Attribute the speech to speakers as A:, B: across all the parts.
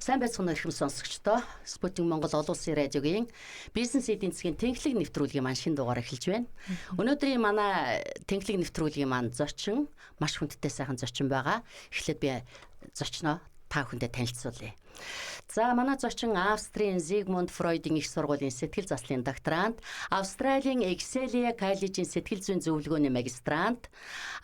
A: Сайн байцгаана өрхөм сонсогчдоо. Спутник Монгол олон улсын радиогийн бизнес эдийн засгийн тэнхлэг нэвтрүүлгийн маань шинэ дугаар эхэлж байна. Өнөөдрийн манай тэнхлэг нэвтрүүлгийн маань зочин маш хүндтэй сайхан зочин байгаа. Эхлээд би зочноо та бүхэндээ танилцуулъя. За манай зочин Австрийн Зигмунд Фройдын их сургуулийн сэтгэл заслын докторант, Австралийн Excelia коллежийн сэтгэл зүйн зөвлөгөөний магистрант,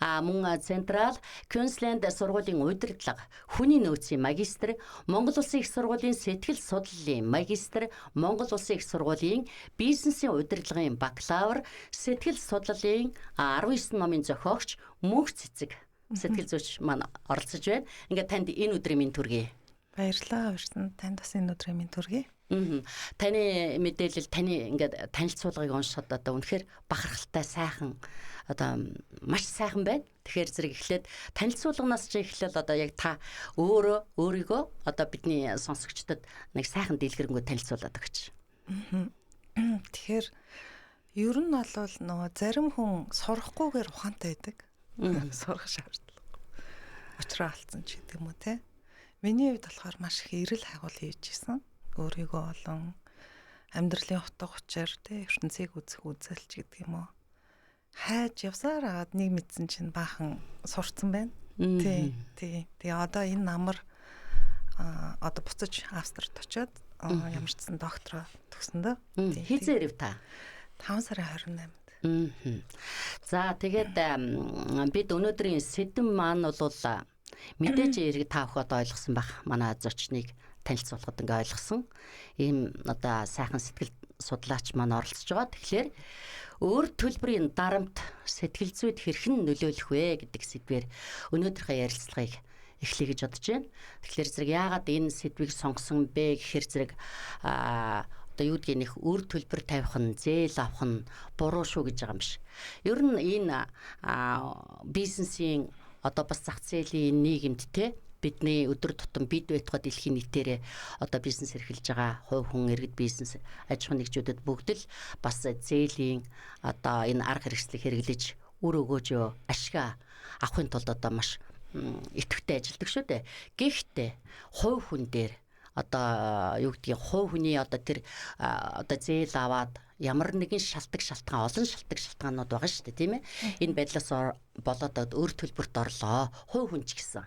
A: мөн Централ Queensland сургуулийн удирдлага, хүний нөөцийн магистр, Монгол Улсын их сургуулийн сэтгэл судлалын магистр, Монгол Улсын их сургуулийн бизнесийн удирдлагын бакалавр, сэтгэл судлалын 19 номын зохиогч, мөнх цэцэг сэтгэл зүйч маань оролцож байна. Ингээд танд энэ өдрийн минь төргий.
B: Баярлалаа. Урьсан танд бас энэ өдрийн минь төргий.
A: Таны мэдээлэл, таны ингээд танилцуулгыг уншихад одоо үнэхээр бахархалтай сайхан, одоо маш сайхан байна. Тэгэхээр зэрэг эхлээд танилцуулганаас чи эхлээд одоо яг та өөрийгөө одоо бидний сонсогчдод нэг сайхан дэлгэрэнгүй танилцуулаад өгч.
B: Тэгэхээр ер нь бол нөгөө зарим хүн сурахгүйгээр ухаантай байдаг. Сурах шаардлага. Учраа алдсан ч гэдэг юм уу те. Миний хувьд болохоор маш их эрэл хайгуул хийж исэн. Өөрийгөө болон амьдралын утга учир те ертөнцийг үзэх үзэлч гэдэг юм уу. Хайж явсаар агаад нэг мэдсэн чинь баахан сурцсан байна. Тий. Тэгээ одоо энэ намар одоо буцаж Австрид очиод ямар ч гэсэн доктороо төгсөн дөө.
A: Хизээ ирэв та?
B: 5 сарын 28-нд.
A: За тэгээд бид өнөөдрийн сэдэв маань бол мэдээж эрг та бүхэн одоо ойлгосон байх. Манай зочныг танилцуулахад ингээ ойлгосон. Ийм одоо сайхан сэтгэл судлаач маань оролцож байгаа. Тэгэхээр өөр төлбөрийн дарамт сэтгэл зүйд хэрхэн нөлөөлөх вэ гэдэг сэдвээр өнөөдрийнхөө ярилцлагыг эхлэе гэж бодож байна. Тэгэхээр зэрэг яагаад энэ сэдвийг сонгосон бэ гэхээр зэрэг одоо юу гэдгийг нэх үр төлбөр тавих нь, зээл авах нь буруу шүү гэж байгаа юм биш. Ер нь энэ бизнесийн одоо бас зах зээлийн нийгэмд те бидний өдөр тутам бид байтугай дэлхийн нийтээрээ одоо бизнес эрхэлж байгаа хувь хүн, иргэд бизнес аж ахуйн нэгжүүдэд бүгд л бас зээлийн одоо энэ арга хэрэгслийг хэрэглэж үр өгөөж ашиг авахын тулд одоо маш идэвхтэй ажилладаг шүү дээ. Гэхдээ хувь хүн дээр одоо юу гэдгийг хувь хүний одоо тэр одоо зээл аваад ямар нэгэн шалтгаан олон шалтгаанууд байгаа шүү дээ, тийм ээ. Энэ байдлаас болоод өөр төлбөрт орлоо. Хувь хүн ч гэсэн.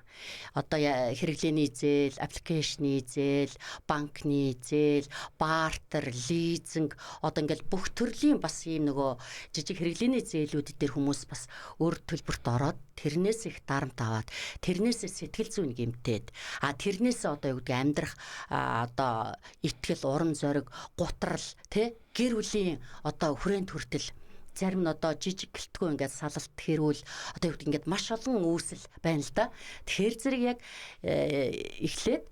A: Одоо хэрэглээний зээл, аппликейшны зээл, банкны зээл, бартер, лизинг, одоо ингээл бүх төрлийн бас ийм нөгөө жижиг хэрэглээний зээлүүд дээр хүмүүс бас өөр төлбөрт ороод тэрнээс их дарамт аваад, тэрнээсээ сэтгэл зүйн гэмтээд, тэрнээсээ одоо юу гэдэг амьдрах одоо итгэл, урам зориг, гутрал, тэ гэр бүлийн одоо хүрээнд хүртэл зарим нь одоо жижиг гэлтгүй ингээд салалт хэрүүл одоо юу гэдэг ингээд маш олон үүсэл байна л да. Тэгэхээр зэрэг яг эхлээд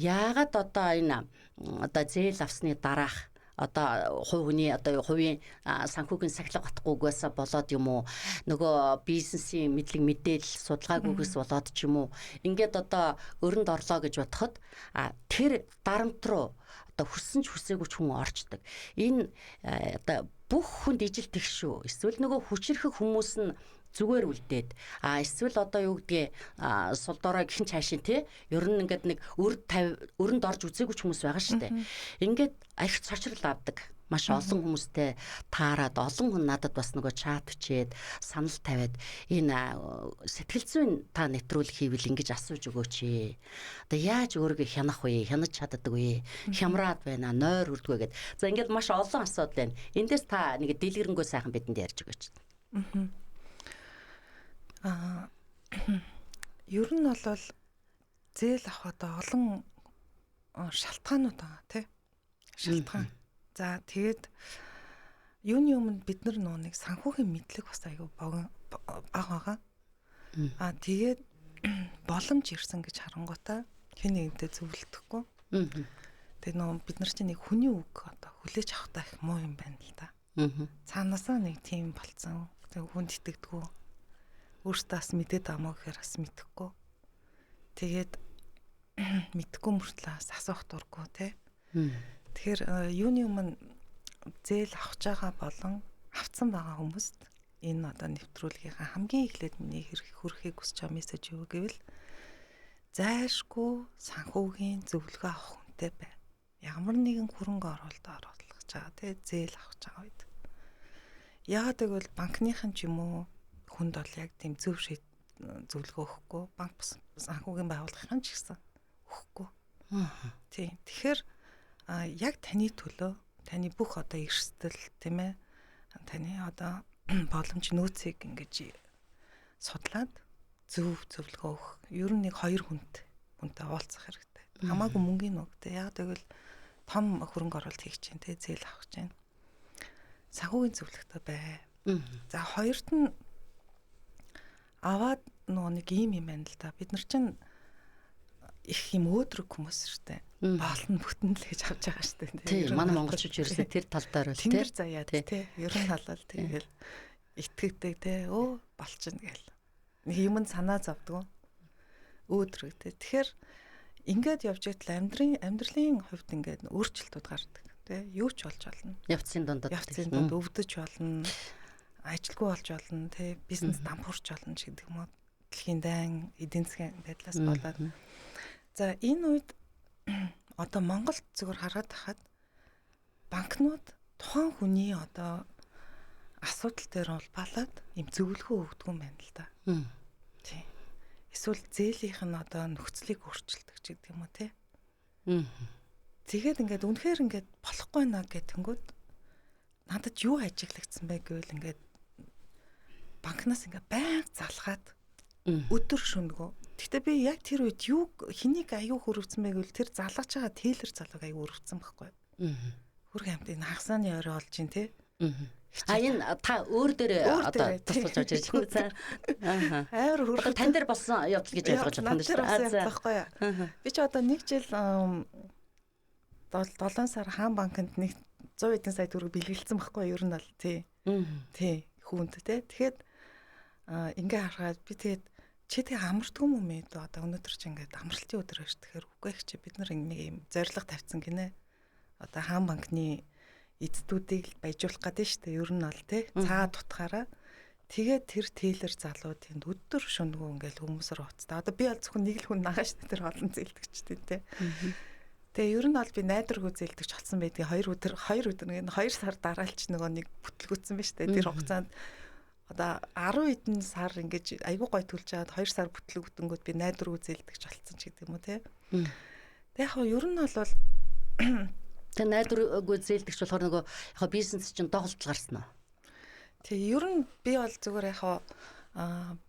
A: яагаад одоо энэ одоо зээл авсны дараах одоо хувь хүний одоо хувийн санхүүгийн сахилга батахгүйгээс болоод юм уу нөгөө бизнесийн мэдлэг мэдээлэл судалгаагүйгээс болоод ч юм уу ингээд одоо өрөнд орлоо гэж бодоход тэр дарамт руу одоо хүссэн ч хүсээгүй ч хүн орчдөг. Энэ одоо бүх хүнд ижил тэгш шүү. Эсвэл нөгөө хүчрэх хүмүүс нь зүгээр үлдээд эсвэл одоо юу гэдгийг сул дорой гихин цаашин тий ер нь ингээд нэг өрөнд орж үзээгүй ч хүмүүс байгаа шүү дээ. Ингээд их цочрол авдаг. Маш олон хүмүүстэй таарад олон хүн надад бас нөгөө чат өчээд санал тавиад энэ сэтгэл зүйн та нэвтрүүлэг хийвэл ингэж асууж өгөөч. Одоо яаж өөрийгөө хянах вэ? Хянаж чаддаг вэ? Хямраад байна, нойр хүрдгөө гэд. За ингээд маш олон асуудал байна. Эндээс та нэг дэлгэрэнгүй сайхан бидэнд ярьж өгөөч.
B: Ер нь бол зээл авахд олон шалтгаанууд байгаа тий. Шалтгаан. За тэгээд юуны өмнө бид нар нэг санхүүгийн мэдлэг бас аюу бага байгаа. Тэгээд боломж ирсэн гэж харангуйтаа хэн нэгэнтэй зөвлөдөхгүй. Тэгээд бид нар чинь нэг хүний үг одоо хүлээж авахтаа их муу юм байна л да. Цаанаасаа нэг тийм болцсон. Тэгээд хүнд итгэдэггүй. Өөртөө бас мэдээд амаа гэхээр бас мэдэхгүй. Тэгээд мэдэхгүй мөртлөө бас асуух дурггүй тий. Тэгэхээр юуны өмнө зээл авах байгаа болон авцсан байгаа хүмүүст энэ одоо нэвтрүүлгийнхаа хамгийн эхлээд миний хүрэхийг хүсэж байгаа мессеж юу гэвэл зайшгүй санхүүгийн зөвлөгөө авах хүнтэй бай. Ямар нэгэн хөрөнгө оруулалт оруулах чагаа тий зээл авах чагаа үед. Яагаад гэвэл банкныхан ч юм уу хүнд бол яг тийм зөвлөгөө өгөхгүй, банк бас санхүүгийн байгууллагын ч гэсэн өгөхгүй. Тий. Тэгэхээр яг таны төлөө таны бүх одоо эрсдэл тийм ээ таны одоо боломж нөөцийг ингэж судлаад зөвлөгөө өгөх. Ер нь нэг 2 хүнтэй уулзах хэрэгтэй. Хамаагүй мөнгөний үг те. Яг тэгвэл том хөрөнгө оруулалт хийх чинь те зээл авах чинь. Санхүүгийн зөвлөгтэй бай. За хоёрт нь аваад нөгөө нэг юм байна л да. Бид нар чинь их юм өөдрөг хүмүүс штэ. Боолн бүтэн л гэж авч байгаа штэ.
A: Тийм манай монголчууд ерөөсөө тэр тал дээр л
B: тэнгэр заяад те. Ер нь халал тэгэл итгэдэг те. Өө болчихно гэл. Нэг юм санаа зовдгоо. Өөдрөг те. Тэгэхээр ингээд явж итэл амьдралын хувьд ингээд өөрчлөлтүүд гардаг. Тэ юу ч болж болно.
A: Явцын дунд
B: өвдөж болно. Ажилгүй болж болно. Тэ бизнес дампуурч болно ч гэдэг юм уу. Дэлхийн дайн эдийн засгийн байдлаас болоод. За энэ үед одоо Монголд зүгээр хараад тахад банкнууд тухайн хүний одоо асуудал дээр улбалаад им зөвлөгөө өгдөг юм байна л да. Тий. Эсвэл зээлийнх нь одоо нөхцөлийг өөрчилдөг ч гэдэг юм уу те. Тэгээд ингээд үнэхээр ингээд болохгүй наа гэтэнгүүд надад юу ажиглагдсан бэ гэвэл ингээд банкнаас ингээд байнга залгаад өдөр шөнөгөө. Гэхдээ би яг тэр үед юу хэнийг аюу хөрөвцсөн бэ гэвэл тэр залгаж байгаа тейлер залууг аюу хөрөвцсөн байхгүй. Хөрг амтыг хагасааны орой олж ин те.
A: Энэ та өөр дээр одоо туслаж авч ирж байна.
B: Амар хөргө
A: тань дээр болсон явдал гэж ойлгож байна
B: шүү дээ. Би ч одоо 1 жил 7 сар хаан банкнд нэг 100 эдэн сая төгрөг бэлгэлсэн байхгүй юу? Ер нь бол тий. Тий, хүнд тий. Тэгэхэд ингээ харахад би тэгээд чи тэг амардгүй юм ээ одоо өнөөдөр чи ингээд амралтын өдөр байж тэгэхээр үгүй их чи бид нар нэг юм зориг тавьсан гинэ. Одоо хаан банкны эцдүүдийг баяжуулах гэдэг нь шүү дээ. Ер нь бол тий. Цаа тутахаараа тэгээд тэр тейлер залуу тэнд өдөр шөнөгөө ингээл хүмүүсээр уцтаа. Одоо би бол зөвхөн нэг л хүн нагаа шүү дээ. Тэр олон зээлдэгчтэй тий. Тэгээ ер нь бол би найдваргүй зээлдэгч болсон байдгийг 2 өдөр нэг 2 сар дараалч нөгөө нэг бүтлгүүцсэн ба штэ. Тэр хугацаанд одоо 10 эдэн сар ингэж айгүй гой төлж аваад 2 сар бүтлгүүтэнгүүд би найдваргүй зээлдэгч болсон ч гэдэг юм уу те. Тэгээ яг ер нь бол
A: тэг найдваргүй зээлдэгч болохоор нөгөө яг бизнес чинь доголдол гарсан уу?
B: Тэг ер нь би бол зүгээр яг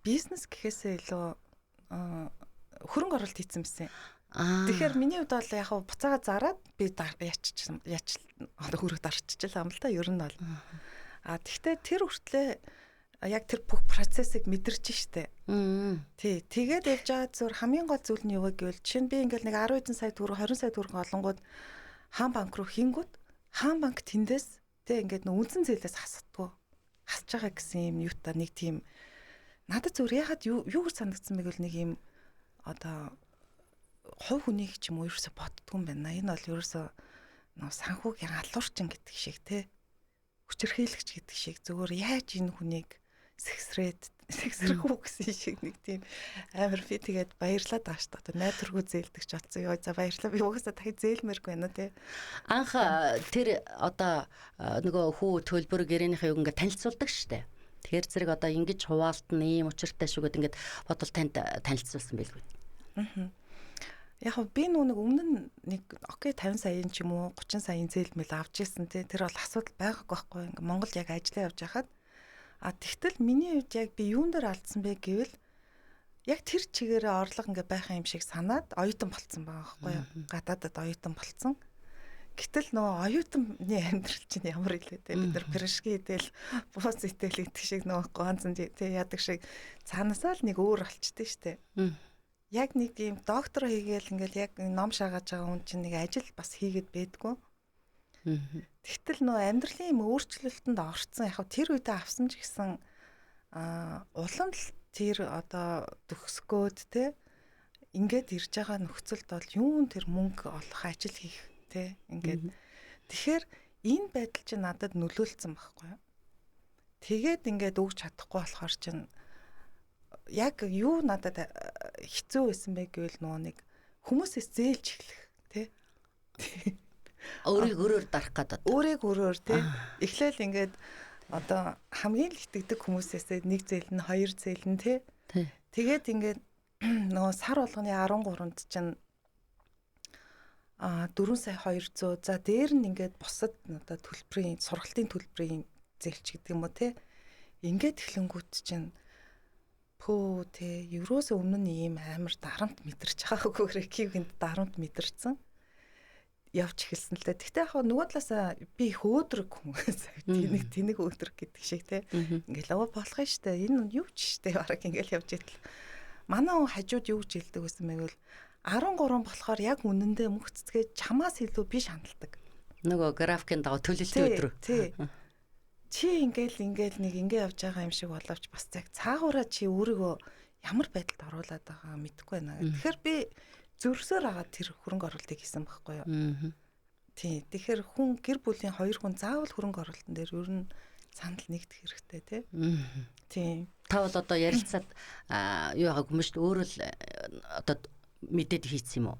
B: бизнес гэхээсээ илүү хөрөнгө оруулалт хийсэн байсан. Тэгэхээр миний хувьд бол яг буцаага зараад би яач хөрөг дарчихлаа юм л та ер нь бол. Тэгвэл тэр хүртлээ яг тэр бүх процессыг мэдэрч штэ. Тий, тэгээд явж байгаа зүгээр хамгийн гол зүйл нь юу вэ гэвэл чинь би ингээл нэг 10 эдэн сая төгрөг 20 сая төгрөг олонгууд хаан банк руу хингүүд хаан банк тэндээс тий ингээд нөө үнсэн зээлээс хасдаггүй. Хасж байгаа гэсэн юм юу та нэг тийм надад зүгээр яхад юу санагдсан бэ гэвэл нэг юм одоо хувь хүнийг ч юм уу ерөөсө боддгүй юм байна. Энэ бол ерөөсө нөө санхүүгийн алуурчин гэдэг шиг те хүчирхийлэгч гэдэг шиг зүгээр яаж энэ хүнийг сэгсрэх үү гэсэн шиг нэг тийм амар би тэгээд баярлаад байгаа шүү дээ. Найдваргүй зээлдэгч болсон. Йоо за баярлаа. Би угаасаа дахиж зээлмээргүй байна те.
A: Анх тэр одоо нөгөө хүү төлбөр гэрээнийхээ үг ингээд танилцуулдаг шүү дээ. Тэгэхээр зэрэг одоо ингэж хуваалтан ийм учиртай шүү гэд ингээд бодвол танд танилцуулсан байлгүй.
B: Яг би нэг өмнө нэг окей 50 саяын ч юм уу 30 саяын зээлмэл авч ирсэн тий. Тэр бол асуудал байгаагүй байхгүй. Ингээ Монгол яг ажиллаа явж хахад тэгтэл миний хувьд яг би юун дээр алдсан бэ гэвэл яг тэр чигээрээ орлого ингээ байхаа юм шиг санаад оюутан болцсон байгаа байхгүй юу. Гадаадад оюутан болцсон. Гэтэл нөгөө оюутаны амьдрал чинь ямар илээ те бид нар пирожки идэл буус итэл идэх шиг нөгөө гонцон тий яадаг шиг цаанаасаа л нэг өөр болчтой штэ. Яг нэг юм доктор хийгээл ингээл яг ном шаагааж байгаа хүн чинь нэг ажил бас хийгээд байдгүй. Тэгтэл нөө амьдралын юм өөрчлөлтөнд орцсон яг тэр үедээ авсан ч гэсэн улам л тэр одоо төгсгөөд те ингээд ирж байгаа нөхцөлд бол юун тэр мөнгө олох ажил хийх те ингээд тэгэхээр энэ байдал чинь надад нөлөөлсөн байхгүй юу. Тэгээд ингээд өгч чадахгүй болохоор чинь яг юу надад хэцүү байсан бэ гэвэл нэг хүмүүсээс зээлж эхлэх тий.
A: Өөрөөр дарах гэдэг.
B: Өөрөөр тий. Эхлээл ингээд одоо хамгийн л итгэдэг хүмүүсээс нэг зээл нь хоёр зээл нь тий. Тэгээд ингээд нөгөө сар болгоны 13-нд чинь 4,200,000 за дээр нь ингээд бусад одоо төлбөрийн сургалтын төлбөрийн зээлч гэдэг юм уу тий. Ингээд эхлэнгүүт чинь пөө тий евроос өмнө нь ийм амар дарамт мэдэрч байгаагүй грэкийг дарамт мэдэрсэн явж эхэлсэн л дээ. Тэгтээ яг нөгөө талаасаа би их өөдрөг хүмүүс тэнэг өөдрөг гэдэг шиг тий. Ингээл аваа болох нь штэ. Энэ юу ч штэ бараг ингээл явж идэл. Манай хүн хажууд юу гэж хэлдэг байсан бэ гэвэл 13 болохоор яг үнэндээ мөх цэцгээ чамаас илүү би шаналдаг.
A: Нөгөө графикийн дагуу төлөлтийн өдрөө.
B: Тий. Чи ингээл нэг ингэ явж байгаа юм шиг боловч бас яг цаагаараа чи өөрийгөө ямар байдалд оруулаад байгаа мэдэхгүй байна. Тэгэхээр би зөрсөөр агаад тэр хөрөнгө оруулалтыг хийсэн байхгүй юу. Тий. Тэгэхээр хүн гэр бүлийн 2 хүн заавал хөрөнгө оруулалтын дээр ер нь санал нэгдэх хэрэгтэй тий. Тий.
A: Та бол одоо ярилцаад юу яагаад хүмүүс өөрөө л одоо мэдээд хийсэн юм уу?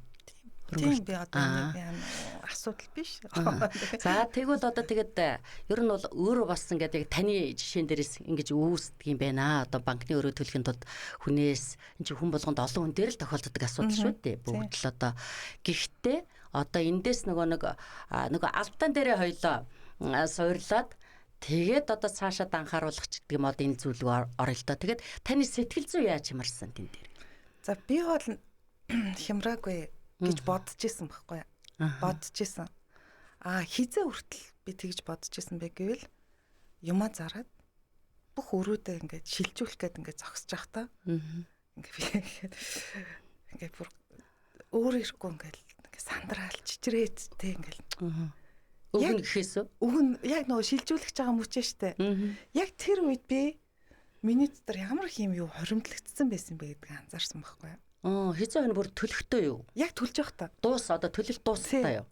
B: Тийм би одоо нэг асуудал биш.
A: За тэгвэл одоо тэгээд ер нь бол өөрөө бас ингээд яг таны жишээн дээрээс ингэж үүсдэг юм байна. Одоо банкны өрөө төлөхийн тулд хүнээс энэ чинь хүн болгонд олон хүн дээр л тохиолддог асуудал шүү дээ. Бүгд л одоо гэхдээ одоо эндээс нөгөө албан дээрээ хоёлоо суурлаад тэгээд одоо цаашаа анхааруулах ч гэдэг юм одоо энэ зүйл рүү орё л доо. Тэгээд таны сэтгэл зүй яаж хямарсан тэн дээр?
B: За би бол хямраагүй гэж бодож исэн байхгүй. Бодож исэн. Хизээ хүртэл би тэгж бодож исэн бэ гэвэл юмаа зараад бүх өрөөдөө ингээд шилжүүлэх гээд ингээд зогсож явах та. Ингээд бүр өөр ирэхгүй ингээд сандраал чичрээд тэ ингээд.
A: Өгн гэхээс
B: өгн яг нөгөө шилжүүлэх байгаа мөчөө штэ. Яг тэр үед би миний дотор ямар их юм юу хоримтлагдсан байсан бэ гэдгийг анзаарсан байхгүй.
A: Хизээ хань бүр төлөхтэй юу?
B: Яг төлж явах та.
A: Дуус одоо төлөлт дуустай юу?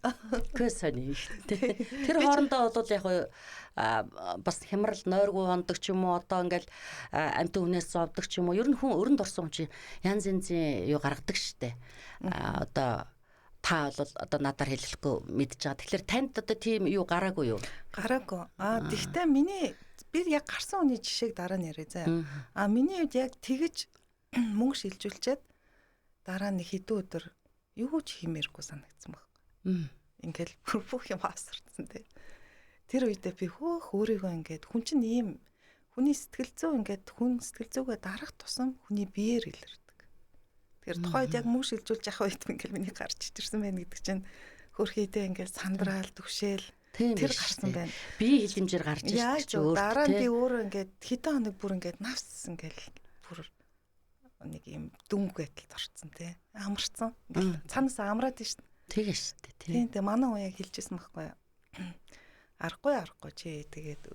A: Гэс сони. Тэр хоорондоо бол яг бас хямрал нойргүй хондог ч юм уу одоо ингээл амт хүнээс зовдөг ч юм уу. Ер нь хүн өрөнд орсон хүн чинь янз янзын юу гаргадаг штэ. Одоо та бол одоо надаар хэлэхгүй мэдж байгаа. Тэгэхээр танд одоо тийм юу гараагүй юу?
B: Гараагүй. Тэгтээ би яг гарсан хүний жишээг дараа нь яриа заа. Миний үед яг тэгж мөнгө шилжүүлчихэд дараа нэг хэдэн өдөр юу ч хиймээргүй санагдсан баг. Ингээл бүх юм хасарсан тий. Тэр үедээ би өөрийгөө ингээд хүн чинь ийм хүний сэтгэл зүй ингээд хүн сэтгэл зүйгээ дарах тусам хүний биеэр илэрдэг. Тэгэхээр тухайд яг мөнгө шилжүүлж явах үед ингээл миний гарч ичэрсэн байна гэдэг чинь хөрхийдээ ингээд сандраал түгшээл тэр гарсан байна.
A: Бие хилэмжээр гарч ирдэг ч өөр.
B: Дараа нь би өөрөө ингээд хэдэн хоног бүр ингээд навс ингээл бүр нэг юм дүнг байдалд орцсон тий. Амарцсан. Ингээл цанаас амраад шүү дээ.
A: Тэгээ шүү дээ тий.
B: Тийм тэгээ манай уу яг хэлжсэн байхгүй юу. Аргагүй чи тэгээд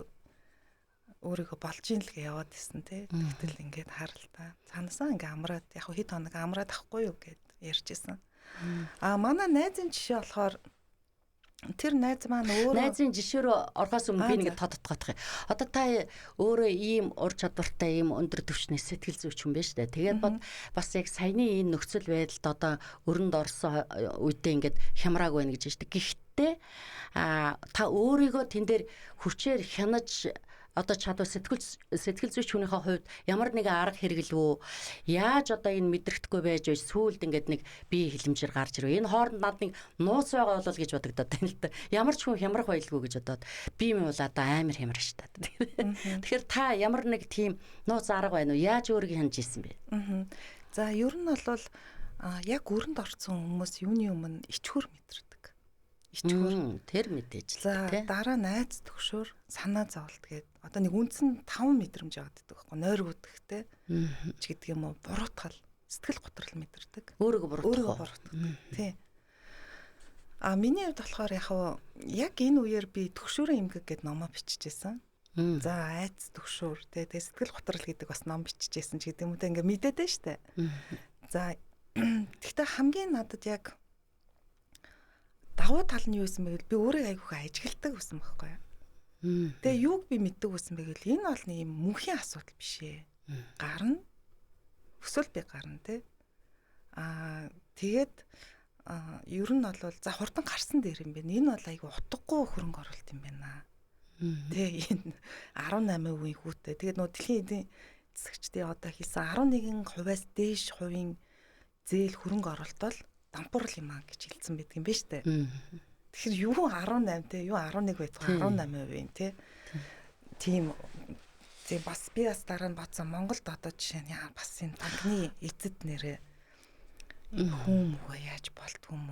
B: өөрийгөө болж ийн л гэ яваад исэн тий. Тэгтэл ингээд харалтаа. Цанаасаа ингээ амраад яг хэд хоног амраад ахгүй юу гэд ярьжсэн. Манай найзын жишээ болохоор тэр найз маань өөрөө
A: найзын жишээ рүү орохоос өмнө би нэг тодтогох юм. Одоо та өөрөө ийм ур чадвартай ийм өндөр түвшний сэтгэл зүйч хүн байж таа. Тэгээд бас яг саяны энэ нөхцөл байдалд одоо өрөнд орсон үедээ ингээд хямрааг байна гэж байна. Гэхдээ та өөрийгөө тэн дээр хүчээр хянаж одоо чадвар сэтгэл зүйч хүнийхээ хувьд ямар нэгэн арга хэрэглэв яаж одоо энэ мэдрэгдэхгүй байж сүүлд ингээд нэг бие хилэмжээр гарч ирв. Энэ хооронд над нэг нууц байгаа болол гэж бодогдоод байна л да. Ямар ч хүн хямрах байлгүй гэж бодоод би юм бол одоо амар хямраш та. Тэгэхээр та ямар нэг тийм нууц арга байна уу? Яаж өөрийгөө хянаж ийсэн бэ?
B: За ер нь бол яг өрөнд орсон хүмүүс юуны өмнө ичхүр мэдэрдэг. Ичхүр
A: тэр мэдээж л
B: тий. Дараа найз төгшөөр санаа зовлт гээд одоо нэг үндсэн 5 мэдрэмж яваад байдаг байхгүй нойр бүдэгтэй ч гэдэг юм уу буруутгал сэтгэл готрол мэдэрдэг
A: өөрийгөө буруутгах
B: тий. Миний хувьд болохоор яг энэ үеэр би төгшөөрийн эмгэг гэдэг номоо биччихсэн. За айц төгшөөр тий сэтгэл готрол гэдэг бас ном биччихсэн ч гэдэг юм уу ингээ мэдээд байна штэ. За тэгтээ хамгийн надад яг давуу тал нь юу байсан бэ гэвэл би өөрөө айгүйх ажигладаг байсан байхгүй юу. Тэгээ юуг би мэддэг байсан бэ гэвэл энэ бол нэг юм мөнхийн асуудал биш ээ. Гарна. Өсвөл би гарна тий. Тэгээд ер нь бол за хурдан гарсан дээр юм байна. Энэ бол айгүй утгагүй хөрөнгө оруулалт юм байна. Тэ энэ 18% хүүтэй. Тэгээд нөө дэлхийн эдийн засагчдын одоо хийсэн 11%-аас дээш хувийн зээл хөрөнгө оруулалт бол дампуурл юм аа гэж хэлсэн байдаг юм байна шүү дээ. Тэгэхээр юу 18 те юу 11 байтугай 18% юм те. Тийм бас би бас дараа нь бодсон Монголд одоо жишээ нь бас энэ банкны эцэд нэрээ хүмүүгээ яаж болдгоо юм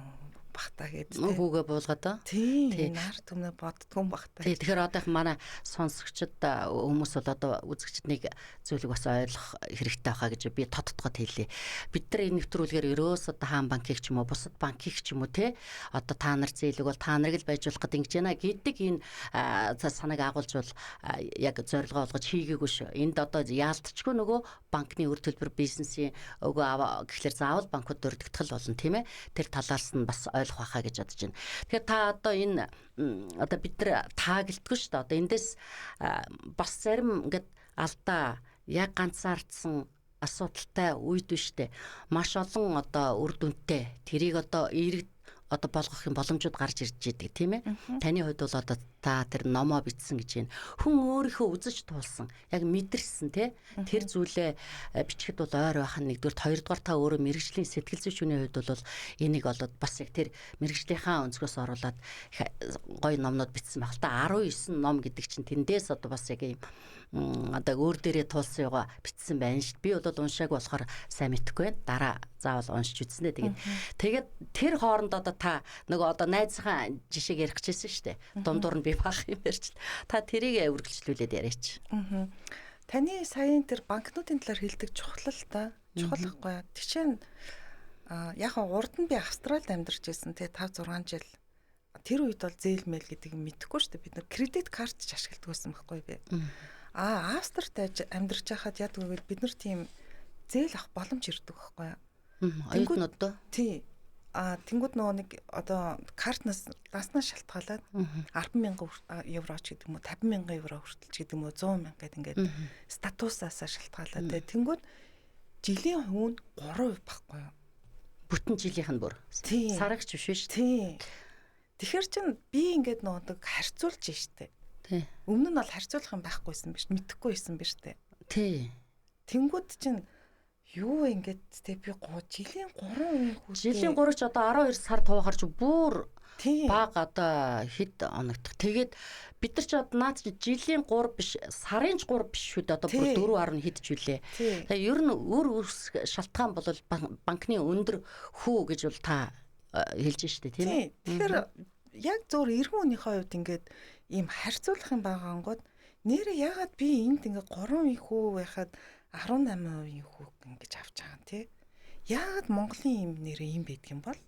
B: бахтаа гэдэг те.
A: Хүүгээ буулгаад аа.
B: Тийм нар түмнэ боддгоо бахтаа.
A: Тэгэхээр одоо их манай сонсогчд хүмүүс бол одоо үзэгчд нэг зүйлийг бас ойлгох хэрэгтэй байхаа гэж би тодтогод хэлье. Бид нар энэ нэвтрүүлгээр ерөөс одоо хаан банкийг ч юм уу бусад банкийг ч юм уу те одоо та нар зээлэг бол та нарыг л байжуулах гэдэг ингэж байна гэдэг энэ санааг агуулж бол яг зорилгоо олгож хийгээгүй шүү. Энд одоо яалтчгүй нөгөө банкны үр төлбөр бизнесийн өгөө аваа гэхлээр заавал банкуд дөрдөгдөх болно тийм ээ. Тэр талаас нь бас ойлгох байхаа гэж бодож байна. Тэгэхээр та одоо энэ одоо бид нар таагалдгүй шүү дээ. Одоо эндээс бас зарим ингээд алдаа яг ганцаардсан асуудалтай үед биш үү? Маш олон одоо үр дүнтэй тэрийг одоо эерэг одоо болгох юм боломжууд гарч ирж байдаг тийм ээ. Таны хувьд бол одоо та тэр номоо бичсэн гэж байна. Хүн өөрийнхөө үзэж туулсан, яг мэдэрсэн тий. Тэр зүйлээ бичихэд бол ойр байх нь нэгдүгээр, хоёрдугаар та өөрөө мэрэгжлийн сэтгэл зүйчний хувьд бол энийг болоод бас яг тэр мэрэгжлийнхаа өнцгөөс оруулаад гоё номнууд бичсэн байх л та 19 ном гэдэг чинь тэндээс одоо бас яг юм одоо өөр дээрээ туулсан юга бичсэн байна шүү. Би бол уншааг болохоор сайн мэдэхгүй байна. Дараа заавал уншиж үзснэ. Тэгээд тэр хооронд одоо та нөгөө одоо найзынхаа жишээг ярих гэжсэн шүү дээ. Дундуур нь би баах юм ярьж. Та тэрийг үргэлжлүүлээд яриач.
B: Таны саяын тэр банкнуудын талаар хэлдэг чухал л та. Чухал гэхгүй. Жишээ нь яг урд нь би Австралид амьдарч байсан те 5 6 жил. Тэр үед бол зээл мэйл гэдэг юм мэдэхгүй шүү дээ. Бид нар кредит карт ч ашигладаг байсан байхгүй би. Австрид амьдарч байхад яадаг вэ? Бид нар тийм зээл авах боломж ирдэг байхгүй.
A: Оюутнууд доо.
B: Тий. Тэнгүүд нөгөө нэг одоо картнаас даснаас шалтгаалаад 10,000 евро ч гэдэг юм уу 50,000 евро хүртэл ч гэдэг юм уу 100,000 гэдэг ингээд статусаас шалтгаалаад тэнгүүд жилийн хувь нь 3% баггүй юу?
A: Бүтэн жилийнх нь бүр. Сарагч биш шүү.
B: Тий. Тэгэхээр чин би ингээд нөгөө харьцуулж штэ.
A: Тий.
B: Өмнө нь бол харьцуулах юм байхгүйсэн биш, мэдэхгүй байсан биш үү?
A: Тий.
B: Тэнгүүд чин юу ингээд те би жилийн 3% хүүтэй.
A: Жилийн 3 ч одоо 12 сар туухарч бүр баг одоо хэд оногдох. Тэгээд бид нар ч одоо наад чи жилийн 3 биш, сарын 3 биш шүү дээ. Одоо бүр 4 хэд ч үлээ. Тэгээд ер нь өөр шалтгаан бол банкны өндөр хүү гэж бол та хэлж штэ тийм ээ.
B: Тэгэхээр яг зөв эргэн үнийхээ хувьд ингээд ийм харьцуулах юм байгаангууд нэрээ ягаад би энд ингээд 3% хүү байхад 18% хүү ингэж авч байгаа юм тий. Яагаад Монголын юм нэрээ юм байдаг юм бол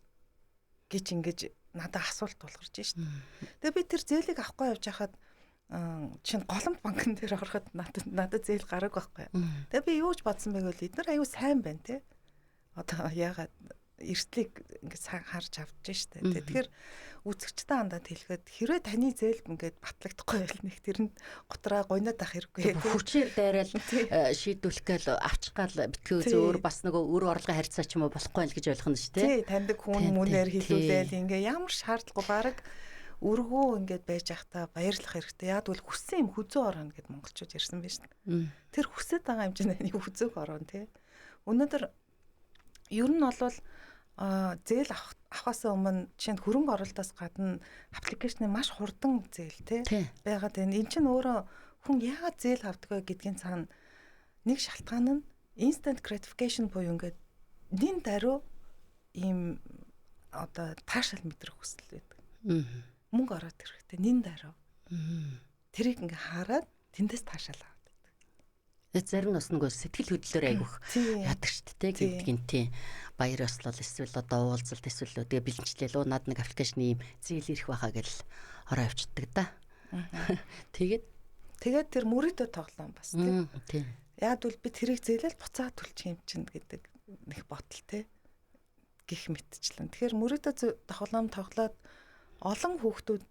B: гэж ингэж надад асуулт тулгарч шít. Тэгээ би тэр зээлийг авахгүй явж хахад чинь голомт банкн дээр ороход надад зээл гараг байхгүй. Тэгээ би юу ч бодсон байг бол эдгээр аюу сайн байна тий. Одоо яагаад эрсдлийг ингээд харж авч шít. Тэгэхээр үзэгчтэй хандаад хэлэхэд хэрвээ таны зээл ингээд батлагдахгүй байл нэг тэрэнд готраа гойноод ах хэрэггүй.
A: Хүчээр дайраад шийдвүүлэх гээл авчих гал битгий зөөр бас нөгөө өр орлогын харьцаа ч юм уу болохгүй л гэж ойлгох нь шүү дээ.
B: Тий, таньдаг хүн мөнээр хэлүүлээл ингээ ямар шаардлагагүй баг өргөө ингээд байж ахта баярлах хэрэгтэй. Яг бол хүссэн юм хүзүү орно гэд монголчууд ярьсан байж шээ. Тэр хүсэж байгаа юм чинь таны хүзүүг орно тий. Өнөөдөр ер нь бол зээл авахаас өмнө чинь хөрөнгө оруулалтаас гадна аппликейшны маш хурдан зээл тий байгаад байна. Энд чинь өөрөө хүн яагаад зээл авдаг вэ гэдгийн цаана нэг шалтгаан нь instant gratification буюу ингээд нин даруй ийм одоо таашаал мэдрэх хүсэл байдаг. Мөнгө ороод ирэхтэй нин даруй. Тэрийг ингээ хараад тэндээс таашаал аваад байдаг.
A: Зарим нас нөгөө сэтгэл хөдлөлөөр айгүйх яадаг шүү дээ гэдэг юм тий. Баяр ёслол эсвэл одоо уулзалт эсвэл тэгээ бэлэнчлэл над нэг аппликейшны ийм зээл ирэх байхаа гэл ороо авчдаг да. Тэгээд
B: тэр мөрөдөө тоглоом бас
A: тий.
B: Яг бол бид тэрийг зээлэл буцаад төлчих юм чинь гэдэг нэг ботал тий. Гэх мэтчлэн. Тэгэхээр мөрөдөө тоглоом тоглоод олон хүүхдүүд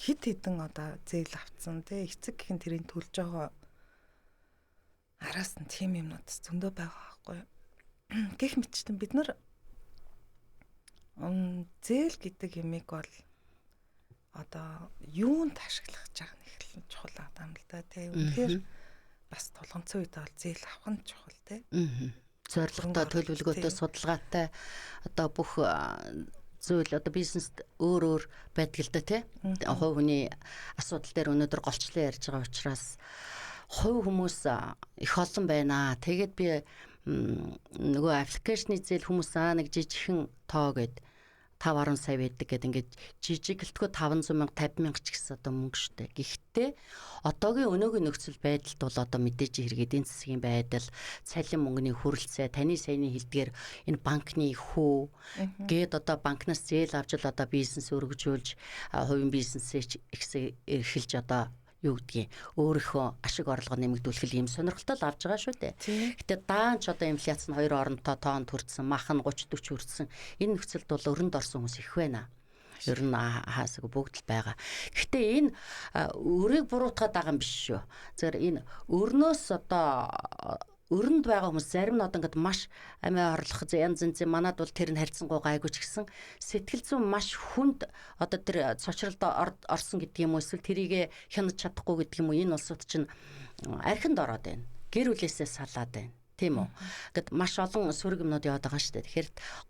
B: хид хідэн одоо зээл авцсан тий. Эцэг гэх нь тэрийг төлж байгаа араас нь тийм юмнууд зөндөө байгаа байхгүй юу? гэх мэтчтэн бид нар зээл гэдэг юмыг бол одоо юунд ашиглах гэж байгаа нь их чухал юм л да тий. Үнэхээр бас тулгамцсан үед бол зээл авах нь чухал тий.
A: Зорилготой төлөвлөгөөтэй судалгаатай одоо бүх зүйл одоо бизнест өөр байдаг л да тий. Хувь хүний асуудал дээр өнөөдөр голчлон ярьж байгаа учраас хувь хүмүүс их олон байна. Тэгээд би нөгөө аппликейшны зээл хүмүүс нэг жижигхэн тоо гэд 5-10 сая байдаг гэдэг ингээд жижиг гэлтгөө 500 мянга 50 мянга ч гэсэн одоо мөнгө штэ. Гэхдээ одоогийн өнөөгийн нөхцөл байдалд бол одоо мэдээж хэрэг эдийн засгийн байдал, цалин мөнгөний хүрэлцээ, таны саяны хэлдгээр энэ банкны хүү гээд одоо банкнаас зээл авч л одоо бизнес өргөжүүлж хувийн бизнесээ эрхэлж одоо юу гэдгийг өөрийнхөө ашиг орлого нэмэгдүүлэх юм сонирхолтой авж байгаа шүү дээ. Гэтэ даанч одоо инфляц нь 2 оронтой тоонд хүрсэн, мах нь 30-40 хүрсэн. Энэ нөхцөлд бол өрөнд орсон хүмүүс их байна. Ер нь хаасаг бүгд л байгаа. Гэхдээ энэ өрийг буруутгаад байгаа юм биш шүү. Зөвхөн энэ өрнөөс одоо өрөнд байгаа хүмүүс зарим нь одоо ингээд маш амиа орлох янз янзын манад бол тэр нь харьцангуй гайгүй ч гэсэн сэтгэл зүйн маш хүнд одоо тэр цочролд орсон гэдэг юм уу эсвэл тэрийг хянаж чадахгүй гэдэг юм уу энэ улсууд чинь архинд ороод байна. Гэр бүлээсээ салаад байна. Тийм үү. Гэт маш олон сүрэг юмнууд яваад байгаа шүү дээ. Тэгэхээр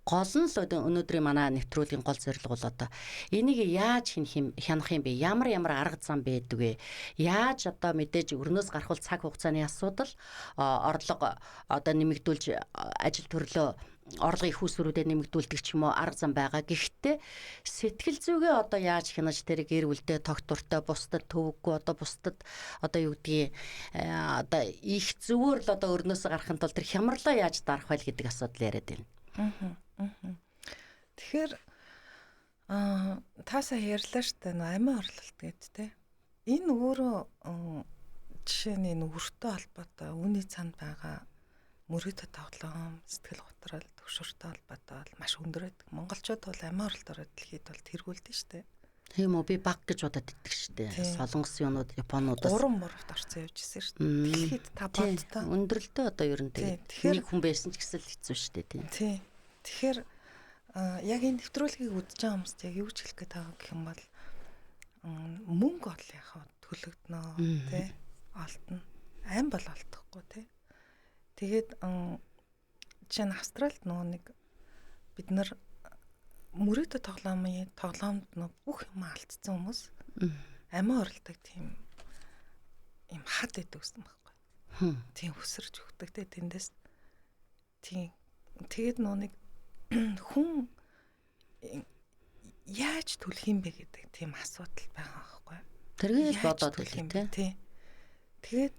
A: гол нь л өнөөдрийн манай нэвтрүүлгийн гол зорилго бол одоо энийг яаж хянах юм бэ? Ямар арга зам байдаг вэ? Яаж одоо мэдээж өрнөөс гарах цаг хугацааны асуудал орлого одоо нэмэгдүүлж ажил төрлөө орлогын их усрүүдэд нэмэгдүүлдэг ч юм уу арга зам байгаа. Гэхдээ сэтгэл зүгээ одоо яаж хянаж тэр гэр бүлдээ тогтвортой бусдад төвөггүй одоо бусдад одоо юу гэдгийг одоо их зөвөр л одоо өрнөөс гарахын тулд тэр хямралаа яаж дарах вэ гэдэг асуудал яриад байна.
B: Тэгэхээр таасаа ярьлаа штэ нөө амиа орлолт гэдэг те. Энэ өөрөө жишээ нь өртөө холбоотой үүний цаанд байгаа мөрөөдө тоглоом, сэтгэл готрол, төвшөртэй холбоотой бол маш өндөр байдаг. Монголчууд бол амиа орлолтоор дэлхийд бол тэргүүлдэг шүү дээ. Тийм
A: үү би баг гэж бодоод иддэг шүү дээ. Солонгос юунууд, Японуудаас
B: 3 мөрөгт орсон явж ирсэн шүү дээ. Дэлхийд 5 бодтой.
A: Өндөрлөлтөө одоо ер нь тэгээд нэг хүн байсан ч гэсэн л хэцүү шүү дээ
B: тийм. Тэгэхээр яг энэ нэвтрүүлгийг үзэж байгаа хүмүүст яг юу ч хэлэх гээд байгаа гэх юм бол мөнгө ол яхаа төлөгднө тий олтно. Айн бол олдохгүй тий. Тэгээд жишээ нь Австралид нөгөө нэг бид нар мөрөөдө тоглоомд бүх юм алдсан хүмүүс амиа орлдог тийм юм хад байдаг гэсэн байхгүй. Тийм өсөрж өгдөг те тэндээс тийм тэгээд нөгөө нэг хүн яаж төлөх юм бэ гэдэг тийм асуудал байгаа байхгүй.
A: Тэргээс бодоод төлөх юм
B: те. Тэгээд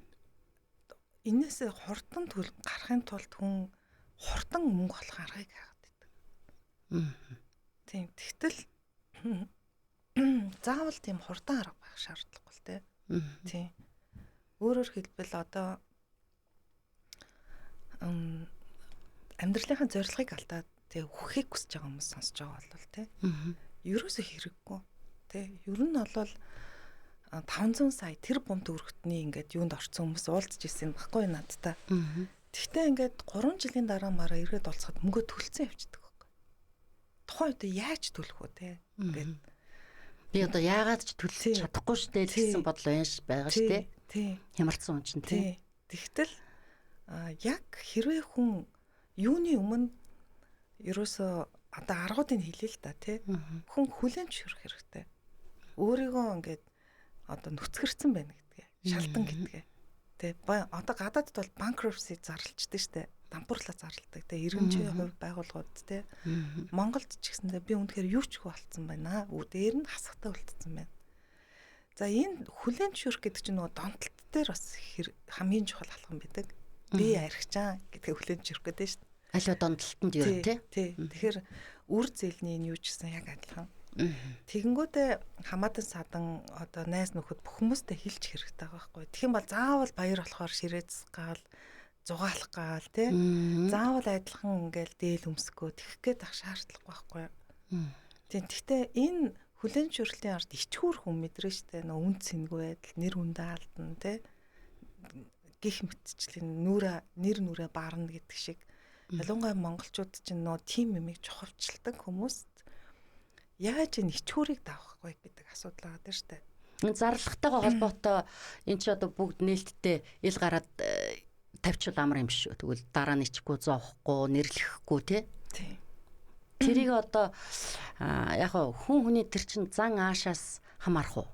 B: энээсээ хурдан гарахын тулд хүн хурдан мөнгө олох аргыг хаагаад байдаг. Тийм. Тэгтэл заавал тийм хурдан арга байх шаардлагагүй л те. Тийм. Өөрөөр хэлбэл одоо амьдралынхаа зорилгыг алдаад тэг өгөхийг хүсэж байгаа хүмүүс сонсож байгаа бол те. Ерөөсөө хэрэггүй. Тэ. Ер нь бол 500 сая тэр бомт өргөтний ингээд юунд орцсон хүмүүс уулзж ирсэн байхгүй надтай. Тэгтээ ингээд 3 жилийн дараа мараа эргээд олцоход мөнгө төлцөн явчихдаг байхгүй. Тухайн үед яаж төлөх вэ те? Ингээд
A: би одоо яагаад ч төлөх чадахгүй штэ гэсэн бодол байгаа штэ.
B: Тий.
A: Хямарсан хүн чинь тий.
B: Тэгтэл яг хэрвээ хүн юуны өмнө ерөөсөө одоо аргуудыг хэлээ л та тий. Хүн хүлээн зөвшөөрөх хэрэгтэй. Өөрийгөө ингээд одоо нүцгэрсэн байна гэдгээ, шалтан гэдгээ. Тэ одоо гадаадд бол bankruptcy зарлчихдээ штэ. Дампуурлаа зарладаг тэ иргэнчийн хувь байгууллагууд тэ. Монголд ч гэсэндээ би үнэхээр юу ч болцсон байна. Дээр нь хасахтай болцсон байна. За энэ хүлээн зөвшөөрөх гэдэг чинь нөгөө донтолт дээр бас хамгийн чухал алхам байдаг. Би архичаа гэдгийг хүлээн зөвшөөрөх гэдэг шүү дээ.
A: Аливаа донтолтонд юу тий?
B: Тэгэхээр үр зээлний энэ юу ч гэсэн яг адилхан. Тэгэнгүүтээ хамаатан садан одоо найз нөхөд бүх хүмүүстэй хэлж хэрэгтэй байгаа байхгүй. Тэгэх юм бол заавал баяр болохоор ширээц гал зугаалах гал тий. Заавал адилхан ингээл дээл өмсгөө тэгэх гээд ах шаардлагагүй байхгүй. Тэгтээ энэ хүлээн зөвшөөрлөлийн ард ичхүүр хүн мэдрэн штэ нөө үн цэнгүй байдал нэр үндэ алдна тий. Гих мэтчлэн нэр нүрэ баарна гэдэг шиг Ялангуяа монголчууд чинь нөө тим юмыг жоховчилдаг хүмүүст яаж энэ ичхүүрийг давах вэ гэдэг асуудал байгаа шүү дээ.
A: Зарлахтайгаа холбоотой эн чи одоо бүгд нээлттэй ил гараад тавьчвал амар юм шүү. Тэгвэл дараа нь ичихгүй зовхгүй, нэрлэхгүй тий. Тэрийг одоо яг хүн хүний тэр чин зан аашаас хамаарах уу?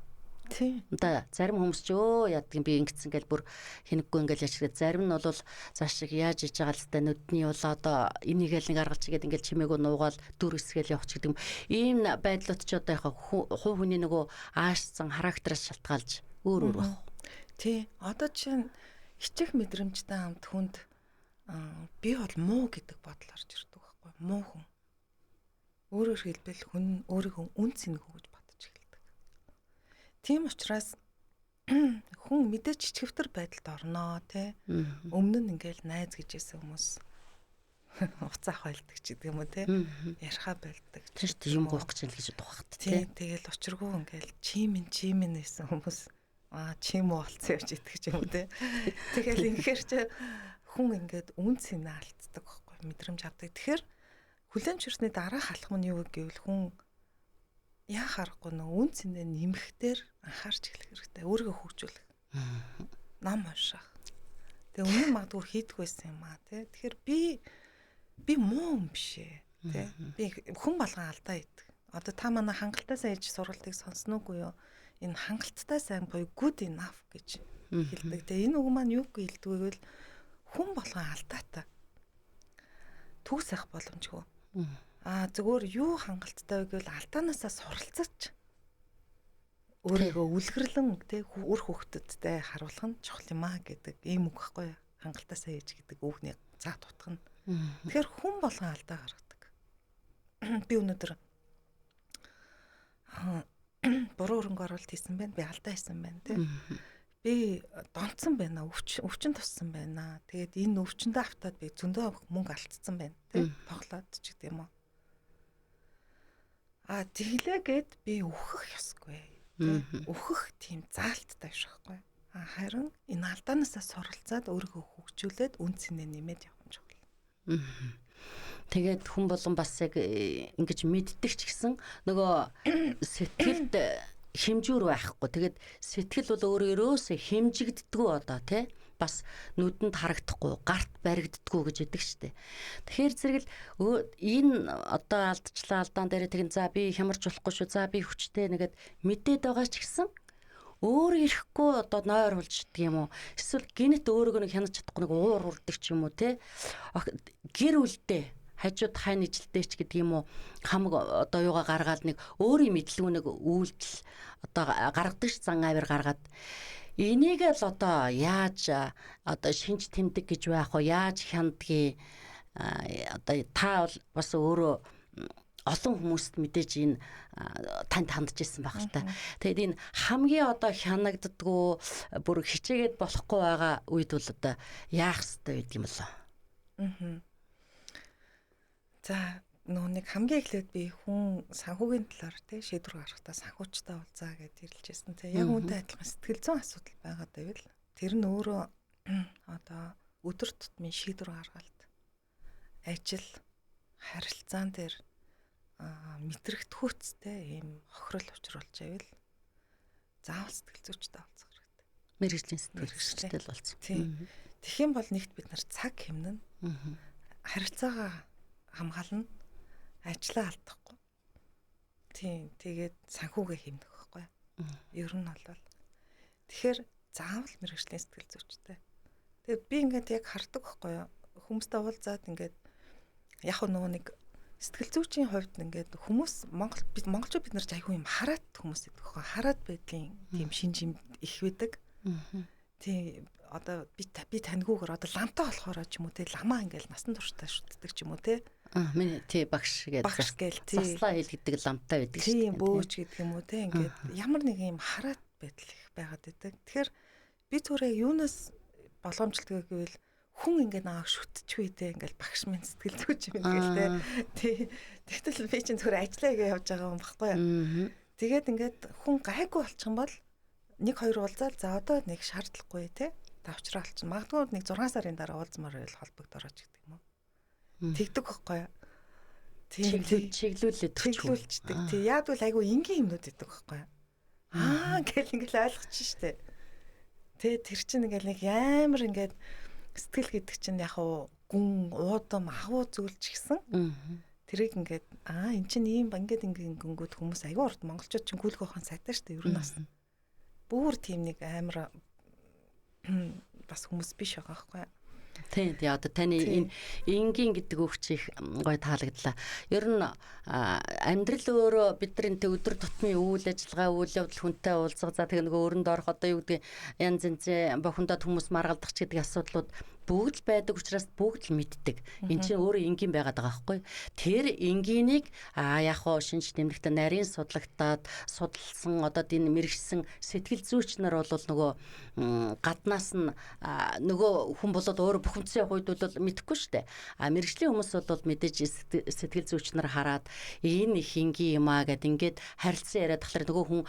B: Тий.
A: Одоо зарим хүмүүс ч яадгийн би ингэсэн гэл бүр хинэггүй ингээл яачдаг. Зарим нь бол заашиг яаж иж байгаа л та нүдний улаа одоо энийг л нэг аргалж игээд ингээл чимээгөө нуугаал дүр эсгээл явах ч гэдэг юм. Ийм байдлууд ч одоо яг хувь хүний нөгөө аашсан характераас шалтгаалж өөр байх.
B: Тий. Одоо чинь хичих мэдрэмжтэй хамт хүнд би бол муу гэдэг бодол орж ирдэг байхгүй. Муу хүн. Өөрөөр хэлбэл хүн өөрийгөө үн цэнэгүй гэж бодож эхэлдэг. Тийм учраас хүн мэдээж чичгэвтер байдалд орноо тий. Өмнө нь ингээл найз гэжсэн хүмүүс уцаах байлдаг ч гэдэг юм уу тий. Ярха байлдаг.
A: Тэр чинь юм гоох гэж л гэж тухахт тий.
B: Тэгэл учиргүй ингээл чимэн гэсэн хүмүүс чим уу болцсон явж идэх ч юм уу тий. Тэгэл инхээр ч хүн ингээд үн цэнэ алддаг байхгүй мэдрэмж авдаг. Тэгэхээр хүлэмж хүрсний дараа халах нь юу гэвэл хүн яа харахгүй нөө үн цэнэ нэмэхтэр анхаарч эхлэх хэрэгтэй. Өөрийгөө хөгжүүлэх. Ном унших. Тэгээ өмнө магадгүй хийдгүй байсан юм аа тий. Тэгэхээр би муу юм биш ээ тий. Би хүн болгон алдаа идэг. Одоо та манай хангалттай ээж сургалтыг сонсноогүй юу? Энэ хангалттай сайн буюу good enough гэж хэлдэг. Тэгээ энэ үг маань юу гэлдэг вэ гэвэл хүн болгон алдаатай. Төгс ах боломжгүй. Зүгээр юу хангалттай вэ гэвэл алдаанаасаа суралцаж өөрийгөө үлгэрлэн тий үр хөвгтөдтэй харуулах нь чухал юм аа гэдэг ийм үг байхгүй юу? Хангалтаасаа ээж гэдэг үгний цаа тутах нь. Тэгэхээр хүн болгон алдаа гаргадаг. Би өнөөдөр буруу хөрөнгө оруулалт хийсэн байна. Би алдаа хийсэн байна тий. Би донцсон байна. Өвчин туссан байна. Тэгээд энэ өвчөндөө автаад би зөндөө мөнгө алдсан байна тий. Тоглоод ч гэдэг юм уу. Тэглээгээд би өөхөх ёсгүй. Өөхөх тийм заалттай шахгүй. Харин энэ алдаанаасаа суралцаад өөрийгөө хөгжүүлээд үн цэнэ нэмээд явах нь чухал.
A: Тэгээд хүн болон бас яг ингэж мэддэг ч гэсэн нөгөө сэтгэлд хэмжүүр байхгүй. Тэгээд сэтгэл бол өөрөөсөө хэмжигддэггүй одоо тий бас нүдэнд харагдахгүй, гарт баригддаггүй гэж яддаг штэ. Тэгэхээр зэрэгэл энэ одоо алдчихлаа алдаан дээр тэгин за би хямарч болохгүй шүү. За би хүчтэй нэгэд мэдээд байгаа ч гэсэн өөр ирэхгүй одоо нойр хулждаг юм уу? Эсвэл гинэт өөрөөгөө нэг хянаж чадахгүй нэг уур урддаг ч юм уу тий? Гэр үлдээ хажууд хайн ижилтэй ч гэдэг юм уу? Хамаг одоо юугаа гаргаад нэг өөрийн мэдлэг нэг үйлдэл одоо гаргадаг ш зан авир гаргаад энийг л одоо яаж одоо шинж тэмдэг гэж байх вэ? Яаж хяндгийг одоо та бол бас өөрөө олон хүмүүст мэдээж энэ танд хандж ирсэн байх л та. Тэгэд энэ хамгийн одоо хянагддаггүй бүр хичээгээд болохгүй байгаа үед бол одоо яах ёстой гэдэг юм болоо.
B: За нэг хамгийн эхлээд би хүн санхүүгийн талаар тий шийдвэр гаргахдаа санхүүчтай уулзаа гэж ирэлжсэн. Яг үүнтэй адилхан сэтгэл зүйн асуудал байгаад байвал тэр нь өөрөө одоо өдөр тутмын шийдвэр гаргалт, ажил, харилцаан дээр мэдрэгдэхүйцтэй ийм хохирол учруулж байвал заавал сэтгэл зүйчтэй уулзах хэрэгтэй.
A: Мэргэжлийн сэтгэл зүйчтэй л уулзах.
B: Тэгэх юм бол нэгт бид нар цаг хэмнэн харилцаагаа хамгаална, ажлаа алдахгүй. Тийм, тэгээд санхүүгээ хэмнэх байхгүй. Ер нь бол тэгэхээр заавал мэргэжлийн сэтгэл зүйчтэй. Тэгээд би ингээд яг хардаг байхгүй юу? Хүмүүстэй уулзаад ингээд яг нөгөө нэг сэтгэл зүйчийн хувьд ингээд хүмүүс монголчууд бид нар ч айгүй юм хараад хүмүүс гэдэг байхгүй. Хараад байдлын тийм шинж юм их байдаг. Тийм одоо би таньгүйгээр одоо ламтаа болохоор ч юм уу те ламаа ингээл насан туршдаа шүтдэг ч юм уу те
A: миний тий багш гэдэг заслаа хэл гэдэг ламтаа байдаг шүү дээ.
B: Тийм бөөж гэдэг юм уу те ингээд ямар нэг юм хараад байдал их байгаад байдаг. Тэгэхээр би зүгээр юунаас боломжлдог гэвэл хүн ингээд нааг шүтчихвээ те ингээл багш минь сэтгэл зүйч юм ингээл те тэгтэл би чинь зүгээр ажиллаа гэж явж байгаа юм баггүй юу. Тэгээд ингээд хүн гайгүй болчих юм бол 1-2 уулзаал за одоо нэг шаардлагагүй те тавчраа олчихно. Магадгүй нэг 6 сарын дараа уулзмаар байл холбогдорооч гэдэг юм уу. Тэгдэг байхгүй юу?
A: Чиглүүлээд
B: чиглүүлждэг. Тэг яад бол айгүй энгийн юмнууд гэдэг байхгүй юу? Ингээл ойлгочих штэ. Тэр чинь ингээл нэг амар ингээд сэтгэл гэдэг чинь яг гүн уудам ахуй зүйлч гисэн. Тэрийг ингээд эн чинь ийм ингээд ингэнгүүт хүмүүс айгүй урд монголчууд чинь гүйлг ухаан сайтай штэ. Ер нь бас бүр тийм нэг амар бас хүмүүс биш байгаа байхгүй юу?
A: Тийм одоо таны энэ энгийн гэдэг үг чи их гоё таалагдлаа. Ер нь амьдрал өөрөө бидний өдөр тутмын үйл ажиллагаа, үйл явдал хүнтэй уулзах, за тэгээ нөгөө өрөнд орох одоо юу гэдэг янз янзын бохондод хүмүүс маргалдах ч гэдэг асуудлууд бүгд л байдаг учраас бүгд л мэддэг. Энд чинь өөрөө энгийн байгаад байгаа байхгүй. Тэр энгийнийг яг хоо шинж тэмдэгтээ нарийн судлагтаад судалсан одоо энэ мэрэгсэн сэтгэл зүйч нар бол нөгөө гаднаас нь нөгөө хүн болоод өөрөө бухимдсан хувьд бол мэдэхгүй шүү дээ. Мэрэгжлийн хүмүүс бол мэдээж сэтгэл зүйч нар хараад энэ их энгийн юм гэд ингээд харилцан яриад тахлаар нөгөө хүн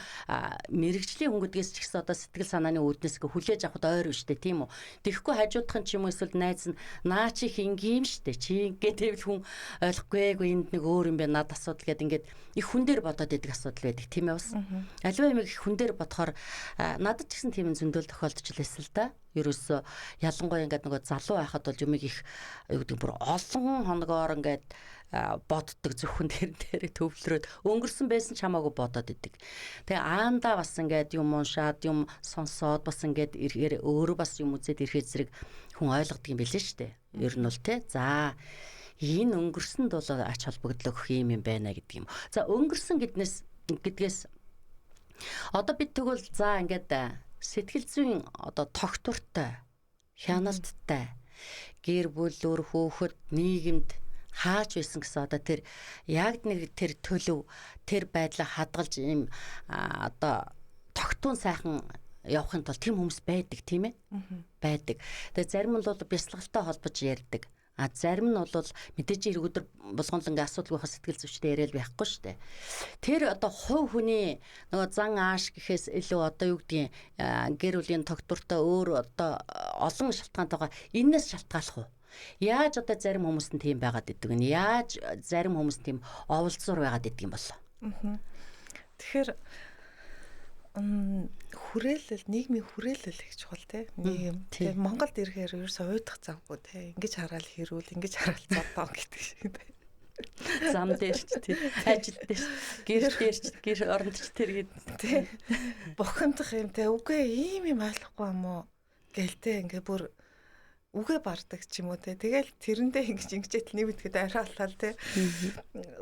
A: мэрэгжлийн хүн гэдгээс ч гэсэн одоо сэтгэл санааны үүднээс хүлээж авахд ойр биш үү тийм үү. Тэгэхгүй хажуудах нь ч юм уу эсвэл найз нь наа чи их энгийн штэ чи ингээд тэгвэл хүн ойлгохгүйгүй энд нэг өөр юм байна над асуудал гэд ингээд их хүн дээр бодоод идэг асуудал байдаг тийм ээ бас. Аливаа юм их хүн дээр бодохоор надад ч гэсэн тийм зөндөл тохиолдож лээсэн л да. Ерөөсөө ялангуяа ингээд нөгөө залуу байхад бол юмыг их юу гэдэг бүр олон хоногоор ингээд боддог зөвхөн дээр төвлөрөөд өнгөрсөн байсан ч хамаагүй бодоод идэг. Тэгээ аандаа бас ингээд юм уншаад юм сонсоод бас ингээд эргээр өөрөө бас юм үзээд ирэхэд зэрэг хүн ойлгодог юм билээ шүү дээ. Ер нь бол те. За энэ өнгөрсөнд бол ач холбогдол өгөх юм байна гэдэг юм. За өнгөрсөн гэдгээс одоо бид тэгвэл за ингээд сэтгэл зүйн одоо тогтвортой, хяналттай гэр бүл, өр хөөхд, нийгэмд хааж байсан гэсэн одоо тэр яг нэг тэр төлөв тэр байдлаа хадгалж ийм одоо тогтун сайхан явахын тулд тийм хүмүүс байдаг тийм ээ байдаг. Тэгээ зарим нь бол бясалгалтай холбож ярьдаг. Зарим нь бол мэдээж хэрэг өдөр болгон л ингээ асуудал байхад сэтгэл зүйчтэй яриад байхгүй шүү дээ. Тэр одоо хувь хүний нөгөө зан ааш гэхээс илүү одоо юу гэдгийг гэр бүлийн тогтвортой өөр одоо олон шалтгаантайгаа энэс шалтгаалах уу? Яаж одоо зарим хүмүүс нь тийм байгаад идэг вэ? Яаж зарим хүмүүс тийм оволцоор байгаад идэг юм бол?
B: Тэгэхээр хүрээлэл нийгмийн хүрээлэл гэж чухал те. Нийгэм. Тэгээ Монголд ирэхээр ерөөсөө уйдах завгүй те. Ингэж хараад хэрүүл, ингэж хараад зодоо гэдэг шиг те.
A: Зам дээр ч тий, ажил дээр ч, гэр дээр ч, гэр оронд ч тэр гэдэг
B: тий. Бухимдах юм те. Үгүй ийм юм ойлгохгүй юм уу? Гэлтэй ингээ бүр үгээ бардаг ч юм уу те. Тэгэл тэрэндээ ингэж нэмэдэхэд арайлал те.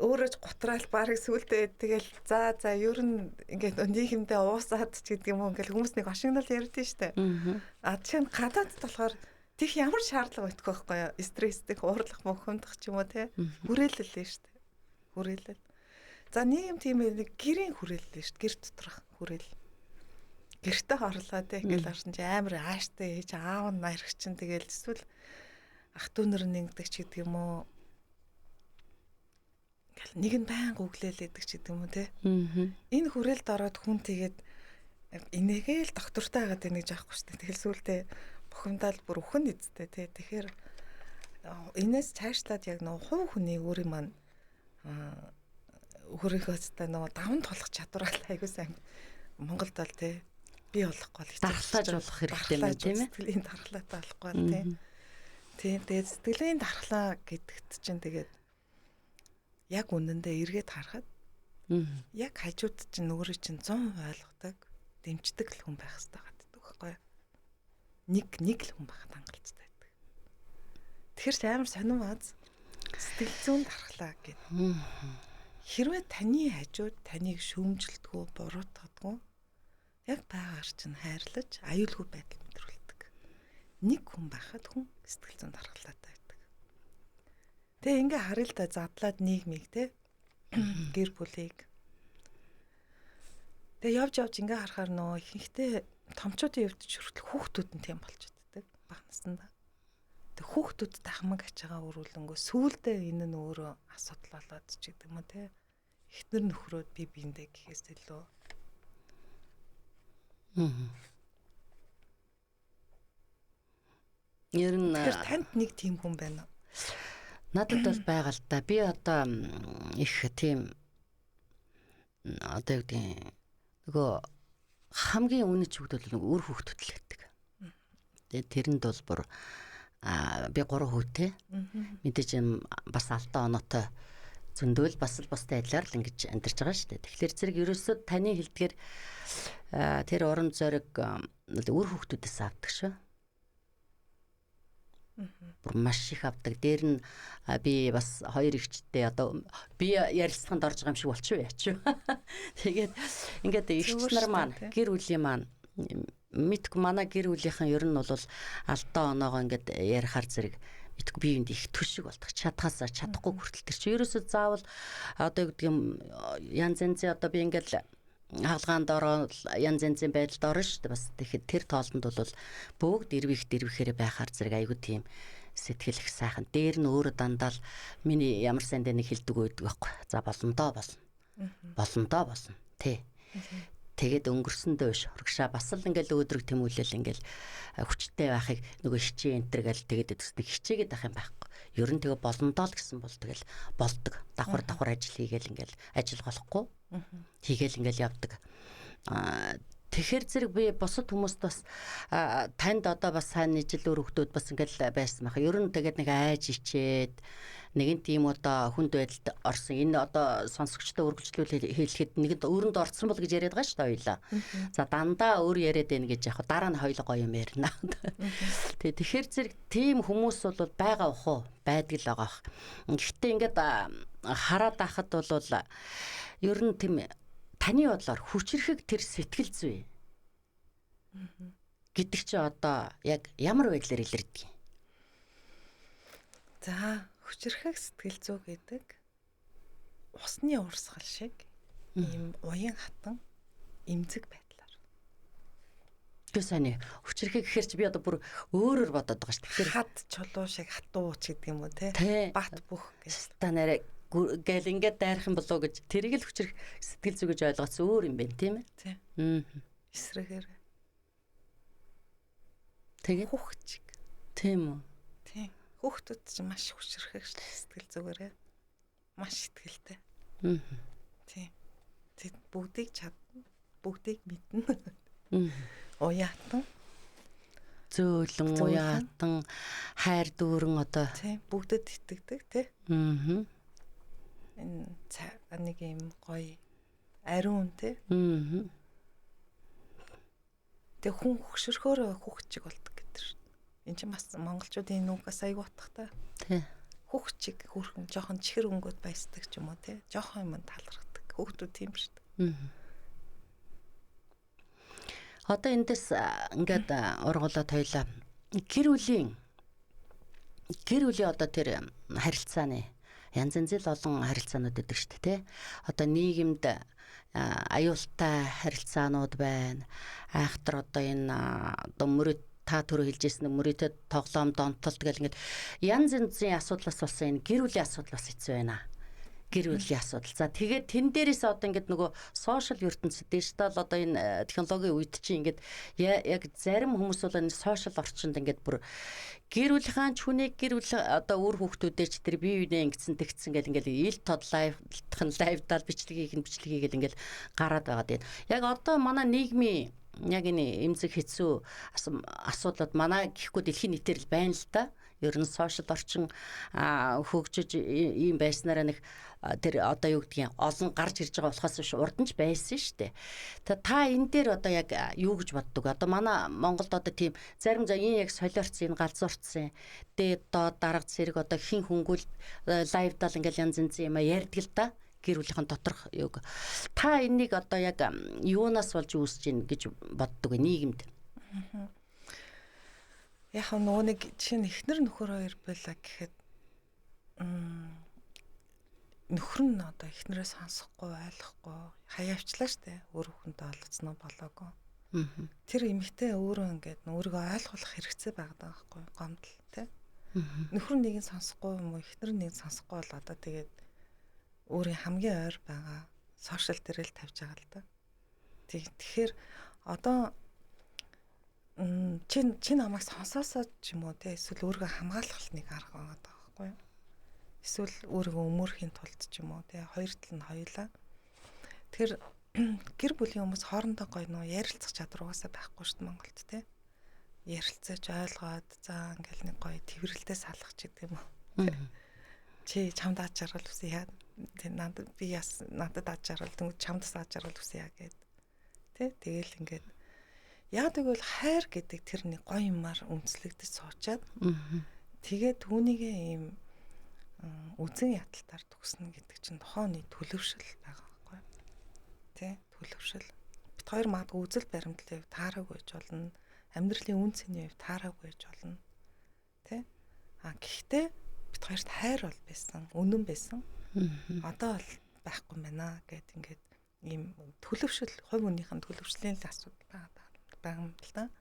B: Өөрөө ч гутраал барыг сүултээ тэгэл за ер нь ингээд нийгэмдээ уусаад ч гэдэг юм уу ингээл хүмүүс нэг ашигнал ярьдэн штэ. Чинь гадаад болохоор тих ямар шаардлага өгөх байхгүй юу? Стресстэй уурлах мөхөмдөх ч юм уу те. Хүрээлэл л штэ. Хүрээлэл. За нийгэм тийм нэг гэрийн хүрээлэл штэ. Гэр доторх хүрээлэл. Гэртээ хорлоо те ингээл орсон чи амар ааштай ээж аав нь нарих чинь тэгэл эсвэл ах дүүнэр нэгдэг ч гэдэг юм уу ингээл нэг нь байнга өглөөлэдэг ч гэдэг юм уу те энэ хүрээлд ороод хүн тэгээд энийгээл доктортай хагаад байна гэж аахгүй шүү дээ тэгэл сүултээ бухимдаад бүр өхөн эзтэй те тэгэхээр энэс цаашлаад яг нөө хувь хүний өөрийн маань өөрийнхөөстэй нөө даван тулах чадвар айгуу сайн Монголд бол те би болохгүй л
A: дархлаажуулах хэрэгтэй юм тийм ээ.
B: Сэтгэлийн дархлаатай болохгүй тийм. Тийм тэгээд сэтгэлийн дархлаа гэдэгт чинь тэгээд яг үнэндээ эргээд харахад яг хажууд чинь өөрөө чинь 100% ойлгодог, дэмждэг л хүн байх хэрэгтэй гэдэг байхгүй юу? Нэг л хүн байхад хангалттай байдаг. Тэгэхээр амар сонирм аз сэтгэл зүйн дархлаа гэдэг. Хэрвээ таны хажууд таныг шүүмжилдэггүй, буруутгадаггүй яг байгаар чинь хайрлаж аюулгүй байдал мэдрүүлдэг. Нэг хүн байхад хүн сэтгэл зүйн дархлаатай байдаг. Тэгээ ингээ харъя л да задлаад нийгмийг те гэр бүлийг. Тэгээ явж ингээ харахаар нөө ихэнхдээ томчуудын хувьд ч хүртэл хүүхдүүд нь тийм болж иддэг баг наснда. Тэг хүүхдүүдтэй хамаг ачаагаа өрүүлэнгөө сүүлдээ энэ нь өөрөө асуудал болоод ч гэдэг юм уу те. Эхнэр нөхрөөд би биендээ гэхээс илүү
A: ер нь
B: тэгэхээр танд нэг тийм хүн байна уу?
A: Надад бол байгаа л да. Би одоо их тийм одоо юу гэдэг нөгөө хамгийн үнэч хөвгүүд бол үр хөвгтүүд л байдаг. Тэгээд тэрэнд бол бүр би 3 хүүтэй. Мэдээж юм бас алдаа оноотой зөндөөл бас л бустай адилаар л ингэж амьдарч байгаа шүү дээ. Тэгэхээр зэрэг ерөөсөө таны хэлдгээр тэр урам зориг үр хөвгтүүдээс авдаг шүү. Бүр маш их авдаг. Дээр нь би бас 2 эгчтэй одоо би ярилцлаганд орж байгаа юм шиг болчих яач юу. Тэгээд ингээд эгч нар маань гэр бүлийн маань мэдгүй манай гэр бүлийнхэн ер нь бол алдаа оноогоо ингээд ярихаар зэрэг мэдгүй би энд их төшиг болдог. Чадхаасаа чадахгүй хүртэл тэр чи ерөөсөө заавал одоо юу гэдэг юм янз янзын одоо би ингээд хаалгаанд ороод янз янзын байдалд орно шүү дээ. Бас тэгэхэд тэр тоолонд бол бүгд дэрвэхээр байхаар зэрэг айгуу тийм сэтгэл их сайхан. Дээр нь өөрөө дандаа л миний ямар сайн дэнэ хэлдэг байдаг байхгүй. За болондоо болно. Болондоо болно. Тэ. Тэгээд өнгөрсөндөө биш. Урагшаа бас л ингээл өөдрөг тэмүүлэл ингээл хүчтэй байхыг нөгөө хичээ энтер гэл тэгээд төснө хичээгээд байх юм байхгүй. Ер нь тэгээ болондоо л гэсэн бол тэгэл болдог. Давхар ажил хийгээл ингээл ажил голохгүй. Хийгээл ингээл явдаг. Тэгэхээр зэрэг би бусад хүмүүст бас танд одоо бас сайн ижил өр хөвгтүүд бас ингээл байсан байх. Ер нь тэгээд нэг айж ичээд нэгэн тийм одоо хүнд байдалд орсон. Энэ одоо сонсогчтой үргэлжлүүл хэлэхэд нэгэнд өөрөнд орцсон бол гэж яриад байгаа шүү дээ хоёлаа. За дандаа өөр яриад байна гэж яг дараа нь хоёлоо гоё юм ярина. Тэгэхээр зэрэг тийм хүмүүс бол байгаа ах уу? Байдаг л байгаа. Гэхдээ ингээд хараад байхад бол ер нь тийм таны бодлоор хүчрэхэг тэр сэтгэл зүй гэдэг чи одоо яг ямар байдлаар илэрдэг юм?
B: За хүчрэхэг сэтгэл зүй гэдэг усны урсгал шиг ийм уян хатан эмзэг байдлаар.
A: Гэхдээ сайн хүчрэхэг гэхэр чи би одоо бүр өөрөөр бодоод байгаа шүү дээ. Тэгэхээр
B: хад чулуу шиг хатууч гэдэг юм уу те? Бат бүх гэж.
A: Та нараа гэл ингээд дайрах юм болоо гэж тэрийг л хүчрэх сэтгэл зүй гэж ойлгоцсон өөр юм байна тийм ээ.
B: Тийм. Эсрэгээр.
A: Тэгээд
B: хүүхчиг.
A: Тийм үү.
B: Тийм. Хүүхдүүд ч маш хүчрэхэг сэтгэл зүгээрээ. Маш ихтэй. Тийм. Тэд бүгдийг чадна. Бүгдийг мэднэ. Уяатан.
A: Зөөлөн уяатан хайр дүүрэн одоо
B: тийм бүгдэд итгэдэг тий. Энэ нэг юм гоё ариун тий. Тэг хүн хөксөрхөөр хүүхчиг болдог гэдэг шүү. Энд чинь бас монголчуудын нүгээс аяг утгатай.
A: Тий.
B: Хүүхчиг хөөрхөн жоохон чихэр өнгөд баясдаг ч юм уу тий. Жоохон юм талархдаг. Хүүхдүүд тийм шүү дээ.
A: Одоо эндээс ингээд ургуулад хоёлаа гэр бүлийн одоо тэр харилцааны янз янзын олон харилцаанууд гэдэг шүү дээ тий. Одоо нийгэмд аюултай харилцаанууд байна. Айхтар одоо энэ одоо мөрөд та түрүү хэлжсэн мөрөдөд тоглоом донтолт гэл ингээд янз янзын асуудлаас болсон энэ гэр бүлийн асуудал бас хэцүү байна. Гэр бүлийн асуудал. За тэгээд тэн дээрээс одоо ингээд нөгөө сошиал ертөнцид дижитал одоо энэ технологийн үед чинь ингээд яг зарим хүмүүс бол энэ сошиал орчинд ингээд бүр гэр бүлийнхэн ч хүнийг гэр бүл одоо үр хүүхдүүдээр ч тэр бие биенээ ингэсэн тэгсэн гэл ингээд ил тод лайвдал бичлэгийг гэл ингээд гараад байгаа. Яг одоо манай нийгмийн яг энэ эмзэг хэцүү асуудлууд манай гэхгүй дэлхийн нийтээр л байна л да. Ер нь сошиал орчин хөгжиж ийм байснараа нэг тэр одоо юу гэдгийг олон гарч ирж байгаа болохоос биш урд нь ч байсан шүү дээ. Та энэ дээр одоо яг юу гэж боддог? Одоо манай Монголд одоо тийм зарим энэ яг солиорцсон энэ галзуурцсан дээд доод дарга зэрэг одоо хин хөнгөл лайвдал ингээл янз янз юм ярьдаг л да. Гэр бүлийнхэн доторх юг. Та энийг одоо яг юунаас болж үүсэж гин гэж боддог вэ нийгэмд?
B: Яг нөгөө нэг чинь эхнэр нөхөр хоёр байлаа гэхэд нөхөр нь одоо эхнэрээ сонсохгүй ойлгохгүй хаяавчлаа штэ өөр хүнтэй олцсноо болоогүй. Тэр эмэгтэй өөрөө ингээд өөрийгөө ойлгох хэрэгцээ байгаа байхгүй гомдол тий. Нөхөр нэг нь сонсохгүй юм уу эхнэр нэг нь сонсохгүй бол одоо тэгээд өөрийн хамгийн ойр байгаа сошиал дээр л тавьж байгаа л да. Тэгэхээр одоо чи намайг сонсоосоо ч юм уу те эсвэл өөрийгөө хамгаалах нэг арга байгаа байхгүй юу? Эсвэл өөрийгөө өмөрхийн тулд ч юм уу тий хоёр тал нь хоёулаа. Тэгэхээр гэр бүлийн хүмүүс хоорондоо гоё нөө ярилцах чадвар угаасаа байхгүй шүү дээ Монголд тий. Ярилцаж ойлгоод за ингээл нэг гоё тэрвэрлдээ салах ч гэдэг юм уу. Чи чамд аж аргал үсэ яа. Тэ надад би яс надад аж аргал тэнгуү чамдас аж аргал үсэ яа гэд. Тэ тэгэл ингээд яа тэгвэл хайр гэдэг тэр нэг гоё юмар үнслэгдэж суучаад тэгээд түүнийгээ ийм үзэн яталтаар төгснө гэдэг чинь тухайны төлөвшил байгаа байхгүй. Тэ төлөвшил. Бид хоёр магадгүй үзэл баримтлалын хувьд таараагүй байж болно. Амьдралын үн цэний хувьд таараагүй байж болно. Тэ? Гэхдээ бид хоёрт хайр бол байсан, үнэн байсан. Одоо бол байхгүй байна гэд ингээд ийм төлөвшил, хувь хүнийхэн төлөвшлийн л асуудал байгаа юм л да.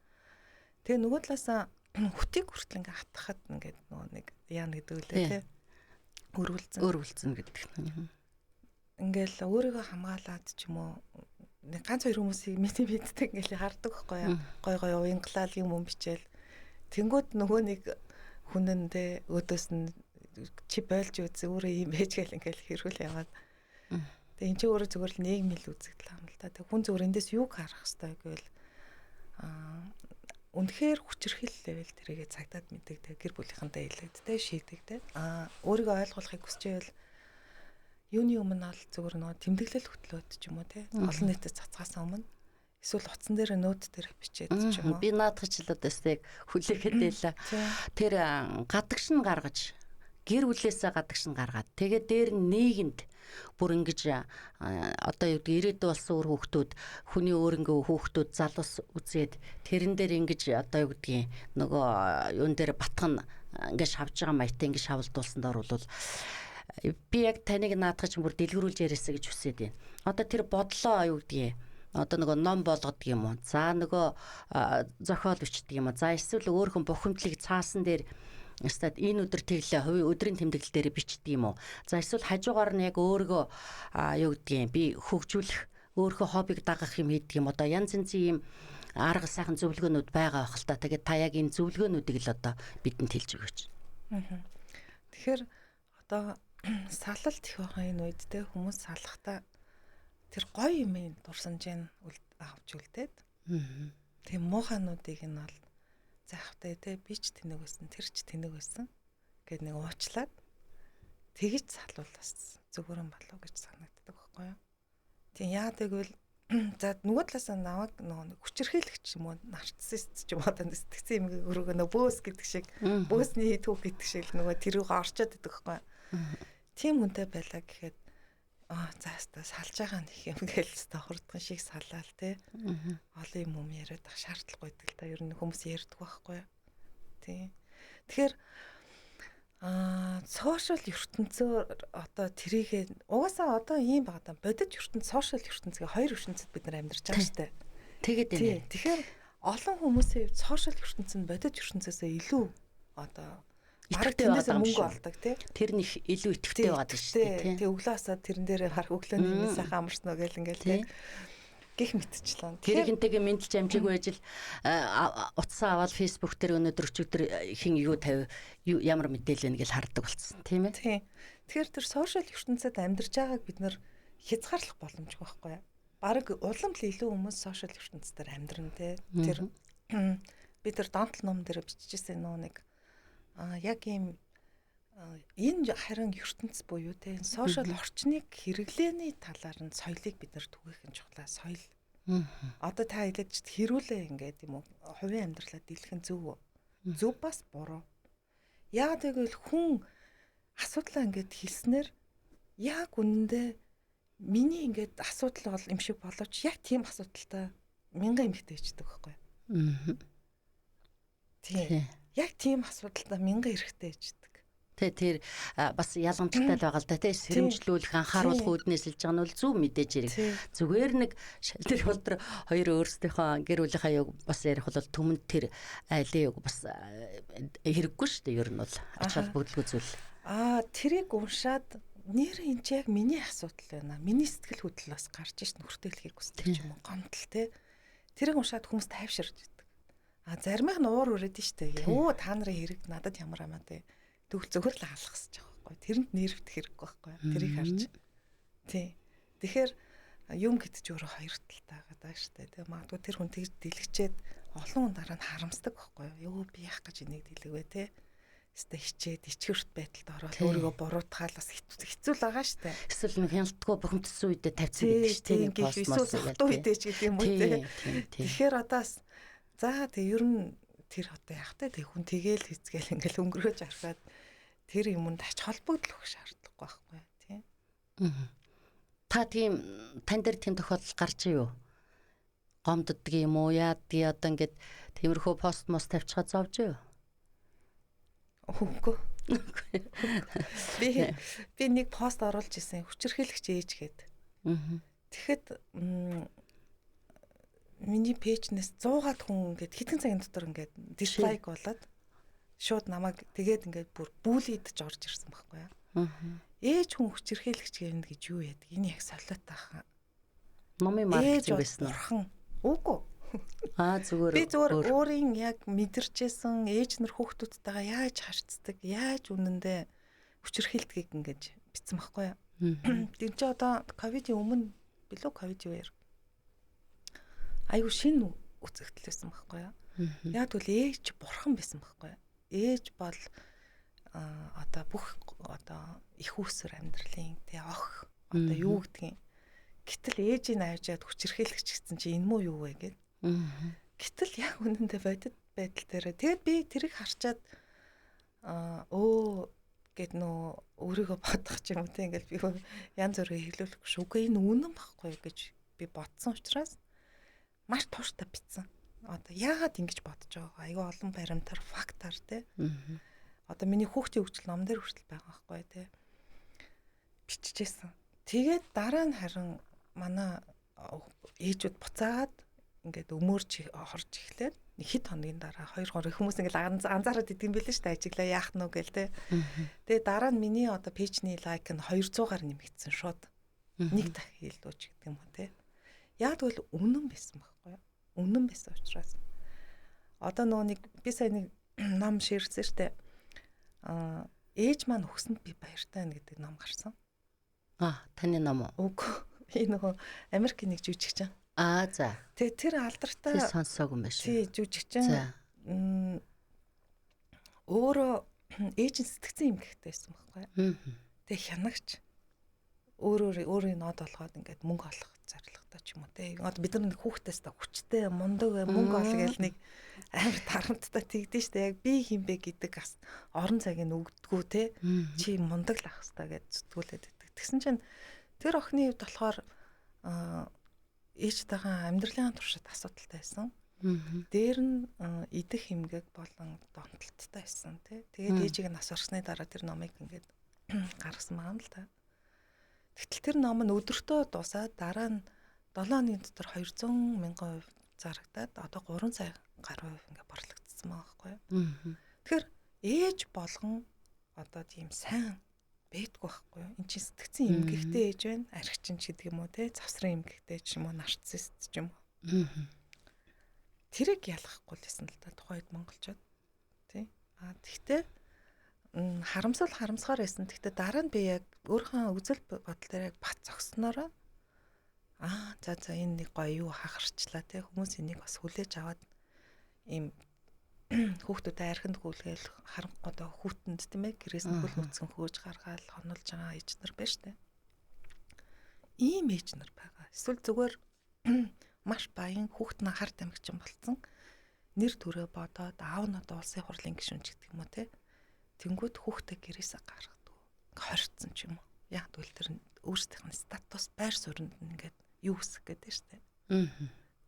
B: Тэгээ нөгөө талаасаа хүтийг хүртэл ингээд хатахад ингээд нөгөө нэг яана гэдэг үлээ тэ. Өрүүлцэн гэдэг. Ингээл өөрийгөө хамгаалаад ч юм уу нэг ганц хоёр хүмүүсийг мэддэг ингээл хардаг байхгүй юу. Гой уянгалал юм бичээл. Тэнгүүд нөгөө нэг хүнэндээ өдөөс нь чи бойлж үз өөрөө юм байж гэл ингээл хэрүүл яваад. Тэгээ эн чинь өөрөө зүгээр л нийгмийн л үзэгдэл юм л да. Тэг хүн зүгээр эндээс юг харах хэрэгтэй гэвэл үнэхээр хүчрхэл левел тэрийгэ цагдаад мэддэг гэр бүлийнхэнтэй илэгддэг шийдэгдээд өөрийгөө ойлгохыг хүсчихвэл юуны өмнө бол зүгээр нөгөө тэмдэглэл хөтлөөд ч юм уу те олон нийтэд цацгаасаа өмнө эсвэл утсан дээр нөт дээр бичээд ч юм уу
A: би наадах л өдөөстэй хүлээхэд байлаа тэр гадагш нь гаргаж гэр бүлээсээ гадагш нь гаргаад тэгээд дээр нь нийгэмд бүр ингэж одоо юу гэдэг ирээдүйн болсон өөр хүүхдүүд хүний өөрөнгөө хүүхдүүд залуус үзээд тэрэн дээр ингэж одоо юу гэдгийг нөгөө юун дээр батган ингэж шавж байгаа маягтай ингэж шавлдуулсан дор бол би яг таныг наадах чинь бүр дэлгэрүүлж яриасаа гэж хүсээд байна. Одоо тэр бодлоо юу гэдгийг одоо нөгөө ном болгодог юм уу? За нөгөө зохиол бичдэг юм уу? За эсвэл өөрхөн бухимдлыг цаасан дээр Ястад энэ өдөр тэглээ хувийн өдрийн тэмдэглэл дээр бичдэг юм уу? За эсвэл хажуугаар нь яг өөргөө юу гэдгийг би хөгжүүлэх өөрийнхөө хоббиг дагах юм хийдэг юм. Одоо янз янзын юм арга сайхан зөвлөгөөнүүд байгаа байх л та. Тэгээд та яг энэ зөвлөгөөнүүдийг л одоо бидэнд хэлж өгөөч.
B: Тэгэхээр одоо салалт их байгаа энэ үед те хүмүүс салахта тэр гоё юм дурсамжийг авч үлдээд тийм муухануудыг нь бол заахтай те би ч тэнэг байсан тэр ч тэнэг байсан гэд нэг уучлаад тэгж салуулаас зөвхөн болов гэж санагддаг байхгүй юу. Тийм яадаг вэ? За нөгөө талаас нь намайг нөгөө хүчрхийлэгч юм уу нарцисст ч юм уу одоо сэтгцэн юм өрөөгөө нөгөө бөөс гэдэг шиг бөөсний түүх гэдэг шиг нөгөө тэрүүг орчоод идэх байхгүй юу. Тийм хүнтэй байлаа гэхэд заастаа салж байгаа нэг юм гээл хурдхан шиг салаал те. Олон юм яриад ах шаардлагагүй гэдэг л та ер нь хүмүүс ярьдаг байхгүй юу. Тийм. Тэгэхээр сошиал ертөнцөөр одоо тэрийгээ угаасаа одоо ийм байгаа да бодит ертөнц сошиал ертөнцийн хоёр ертөнцид бид нар амьдарч байгаа шүү дээ.
A: Тэгээд
B: тийм. Тэгэхээр олон хүмүүсийн сошиал ертөнцийн бодит ертөнцөөс илүү одоо
A: итгэвтэй байгаа
B: мөнгө олдог тий.
A: Тэр нэг илүү итгэвтэй байгаа шүү дээ тий.
B: Тэг өглөөсөө тэрэн дээр харах өглөөний сайхан амарсноо гэл ингээл тий. Гэх мэтчлээ.
A: Тэрхэнтэйгээ мэдлж амжаагүй ажил утсаа аваад фэйсбુક дээр өнөөдөр өчигдөр хин юу тавь ямар мэдээлэл вэ гэж хардаг болсон тийм ээ.
B: Тийм. Тэгэхээр тэр сошиал ертөнцид амьдарч байгааг бид нар хязгаарлах боломжгүй байхгүй юу? Бараг улам л илүү хүмүүс сошиал ертөнцид амьдрна тий. Тэр бид нар донтол ном дээр бичижсэн нэг яг ийм энэ харин ертөнц буюу те энэ сошиал орчныг хэрэглээний талаар нь соёлыг бид нар түгээх нь чухлаа. Соёл. Одоо та хэлээд хэрүүлээ ингээд юм уу? Хувийн амьдралаа дийлхэн зөв зөв бас буруу. Яг тэгвэл хүн асуудлаа ингээд хэлснээр яг үнэндээ миний ингээд асуудал бол юм шиг боловч яг тийм асуудалтай мянган эмэгтэй ичдэг байхгүй юу? Тийм. Яг тийм асуудалтай мянган эрэгтэй ичдэг.
A: Тэр бас ялгамжтай л байгаа л да тий сэрэмжлүүлэх анхааруулах үүднээс илж байгаа нь бол зөв мэдээж хэрэг зүгээр нэг шалдэр болдор хоёр өөрсдийнхөө гэр бүлийнхаа юг бас ярих бол түмэнд тэр айлын юг бас хэрэггүй шүү дээ ер нь бол ач холбогдолгүй зүйл
B: тэрийг уншаад нэр энэ ч яг миний асуудал байна миний сэтгэл хөдлөл бас гарч ш нөхөртэй хэлхийг хүсдэг юм уу гомдол тий тэрийг уншаад хүмүүс тайвширж идэг заримх нь уур өрөөд штэ өө та нарын хэрэг надад ямар амаа тий тэгвэл зөвхөн л хаалах гэж байгаа байхгүй. Тэрэнд нервт хэрэггүй байхгүй. Тэрийг харж. Тий. Тэгэхээр юм гэдэг ч өөрөө хоёр талтай байгаа шүү дээ. Тэгээ магадгүй тэр хүн тэгж дэлгэчээд олон хүн дараа нь харамсдаг байхгүй юу? Юу би яах гэж энийг дэлгэвэ те. Өстө хичээд ичгэрт байдалд ороод өөрийгөө буруутгаал бас хэцүү л байгаа шүү дээ.
A: Эсвэл нэг хяналтгүй бухимдсан үедээ тавьсан гэдэг шүү дээ.
B: Ингээд эсвэл хатуу үедээ ч гэдэг юм уу те. Тэгэхээр одоо за тэг ер нь тэр одоо яах вэ? Тэг хүн тэгээл хэцгээл ингээл өнгөрөөж арахад тэр юмд ач холбогдол өгөх шаардлагагүй байхгүй тий.
A: Та тань дээр тийм тохиолдол гарч юу? Гомддог юм уу? Яадгийг одоо ингээд тиймэрхүү пост мост тавьчихад зовж юу?
B: Үгүй. Би нэг пост оруулж ирсэн. Хүчирхийлэгч ээж гээд. Тэгэхэд миний пэйжнээс 100-аад хүн ингээд хэдэн цагийн дотор ингээд дислайк болоод шууд намайг тэгээд ингээд бүр бүүлийдж орж ирсэн байхгүй юу. Ээж хүн хүчирхийлэгч гэнэ гэж юу яадаг? Энэ яг солиот таахаа.
A: Номын маркетинг байсан
B: уу? Үгүй.
A: Зүгээр.
B: Би зүгээр өөрийн яг мэдэрчээсэн ээж нар хүүхдүүдтэйгээ яаж харьцдаг, яаж үнэндээ хүчирхийлдгийг ингэж бичсэн байхгүй юу. Тэр чи одоо ковидын өмнө билүү ковидын үеэр айгу шинэ үзэгдэл байсан байхгүй юу. Яг тэгвэл ээж бурхан байсан байхгүй юу. Ээж бол одоо бүх одоо их усэр амьдралын тий ох одоо юу гэдгийг гэтэл ээжийг авчиад хүчирхийлэгч гэсэн чи энэ муу юу вэ гэд. Гэтэл яг үнэндээ бодит байдал дээр тэгээд би тэрийг харчаад гэд нөө өөрийгөө бодох ч юм уу тий ингээл би янз бүрээ хэлүүлэх шүү. Үгүй энэ үнэн байхгүй гэж би бодсон учраас маш тууштай битсэн. Одоо яагаад ингэж бодож байгаа? Айгүй олон баримтаар фактаар тий. Одоо миний хүүхдийн хөгжил ном дээр хүртэл байгаа байхгүй тий. Биччихсэн. Тэгээд дараа нь харин манай ээжүүд буцаад ингээд өмөрч орж эхлээд хэд хоногийн дараа 2-3 хүмүүс ингээд анзаараад идэм билээ шүү дээ ажиглаа яах нь гэл тий. Тэгээд дараа нь миний одоо пэйжний лайк нь 200-аар нэмэгдсэн шууд. Нэг дахин хэлдөөч гэдэг юм уу тий. Яг тэгвэл үнэн байсан байхгүй юу? Үнэн байсан учраас. Одоо нэг би сая нэг ном ширхсэн шүү дээ. Ээж маань өгсөнд би баяртай байна гэдэг ном гарсан.
A: Таны ном уу?
B: Үгүй. Энэ нөгөө Америкийн нэг жүжигчин.
A: За.
B: Тэгээ тэр алдартай
A: сонсоогүй юм байна шүү.
B: Тий, жүжигчин. Өөрөө ээж нь сэтгцэн юм гэхтэй байсан байхгүй юу? Тэгээ хянагч. Өөрийн нод олгоод ингээд мөнгө олох зорилготой ч юм уу те. Одоо бид нар хүүхдээс та хүчтэй мундаг мөнгө олох гэл нэг амар тарамттай тэгдэж штэ. Яг би хинбэ гэдэг орон цагийг өгдөггүй те. Чи мундаг л ах хэвээр гэж зүтгүүлээд байдаг. Тэгсэн чинь тэр охины хувьд болохоор ээжтэйгээ амьдралын туршид асуудалтай байсан. Дээр нь идэх хэмгээг болон донтолттой байсан те. Тэгээд ээжийг нас орсны дараа тэр номыг ингээд гаргасан маань л та. Гэтэл тэр ном нь өдөртөө дуусаад дараа нь 7 хоногийн дотор 200,000% зарагдаад одоо 3 сая гаруй ингээ борлогдсон байгаа байхгүй юу. Тэгэхээр ээж болгон одоо тийм сайн бэдгүй байхгүй юу. Энд чинь сэтгцэн эмгэгтэй ээж байна. Архичин ч гэдэг юм уу те. Завсрын эмгэгтэй ч юм уу, нарцист ч юм уу. Тэрийг ялгахгүй л байсан л та тухайд монголчууд. Тий. Тэгтээ харамсгаар байсан. Тэгтээ дараа нь би яг өөрийнхөө үзэл бодол дээр яг бат зогснороо за энэ нэг гоё юу хахарчлаа те хүмүүс энийг бас хүлээж аваад ийм хүүхдүүдэд архинд гүйлгээл харанхуй одоо хүүтэнд тийм ээ гэрээс нь хөл нүцгэн хөөж гаргаад хонолж байгаа ээж нар байна штэ. Ийм ээж нар байгаа. Эсвэл зүгээр маш баян хүүхд нь харт амигчин болцсон. Нэр төрөө бодоод аав нь одоо улсын хурлын гишүүнч гэдэг юм уу те. Тэнгүүд хүүхдээ гэрээсээ гаргадаг. Хорцсон ч юм уу. Яг тэгвэл тэр өөрсдийнх нь статус байр суурьнд ингээд юу үсэх гэдэг штэ.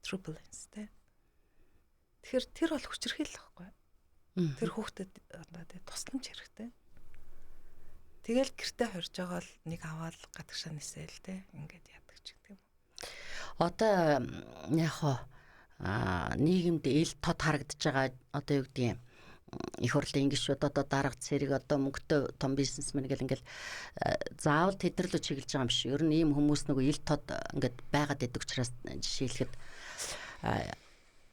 B: Turbulence те. Тэгэхээр тэр бол хүчирхийлэл байхгүй. Тэр хүүхдэд одоо те тусламж хэрэгтэй. Тэгэл гэртээ хорж байгаа л нэг аваад гадагшаа нисээл те ингээд яадаг ч гэдэг юм.
A: Одоо яг нийгэмд ил тод харагдаж байгаа одоо юу гэдэг юм их хурлын гишүүд одоо дарга цэрэг одоо мөнгөтэй том бизнесмен гэл ингээл заавал тэдэрлүү чиглэж байгаа юм биш. Ер нь ийм хүмүүс нөгөө ил тод ингээд байгаад идэг учраас жишээлхэд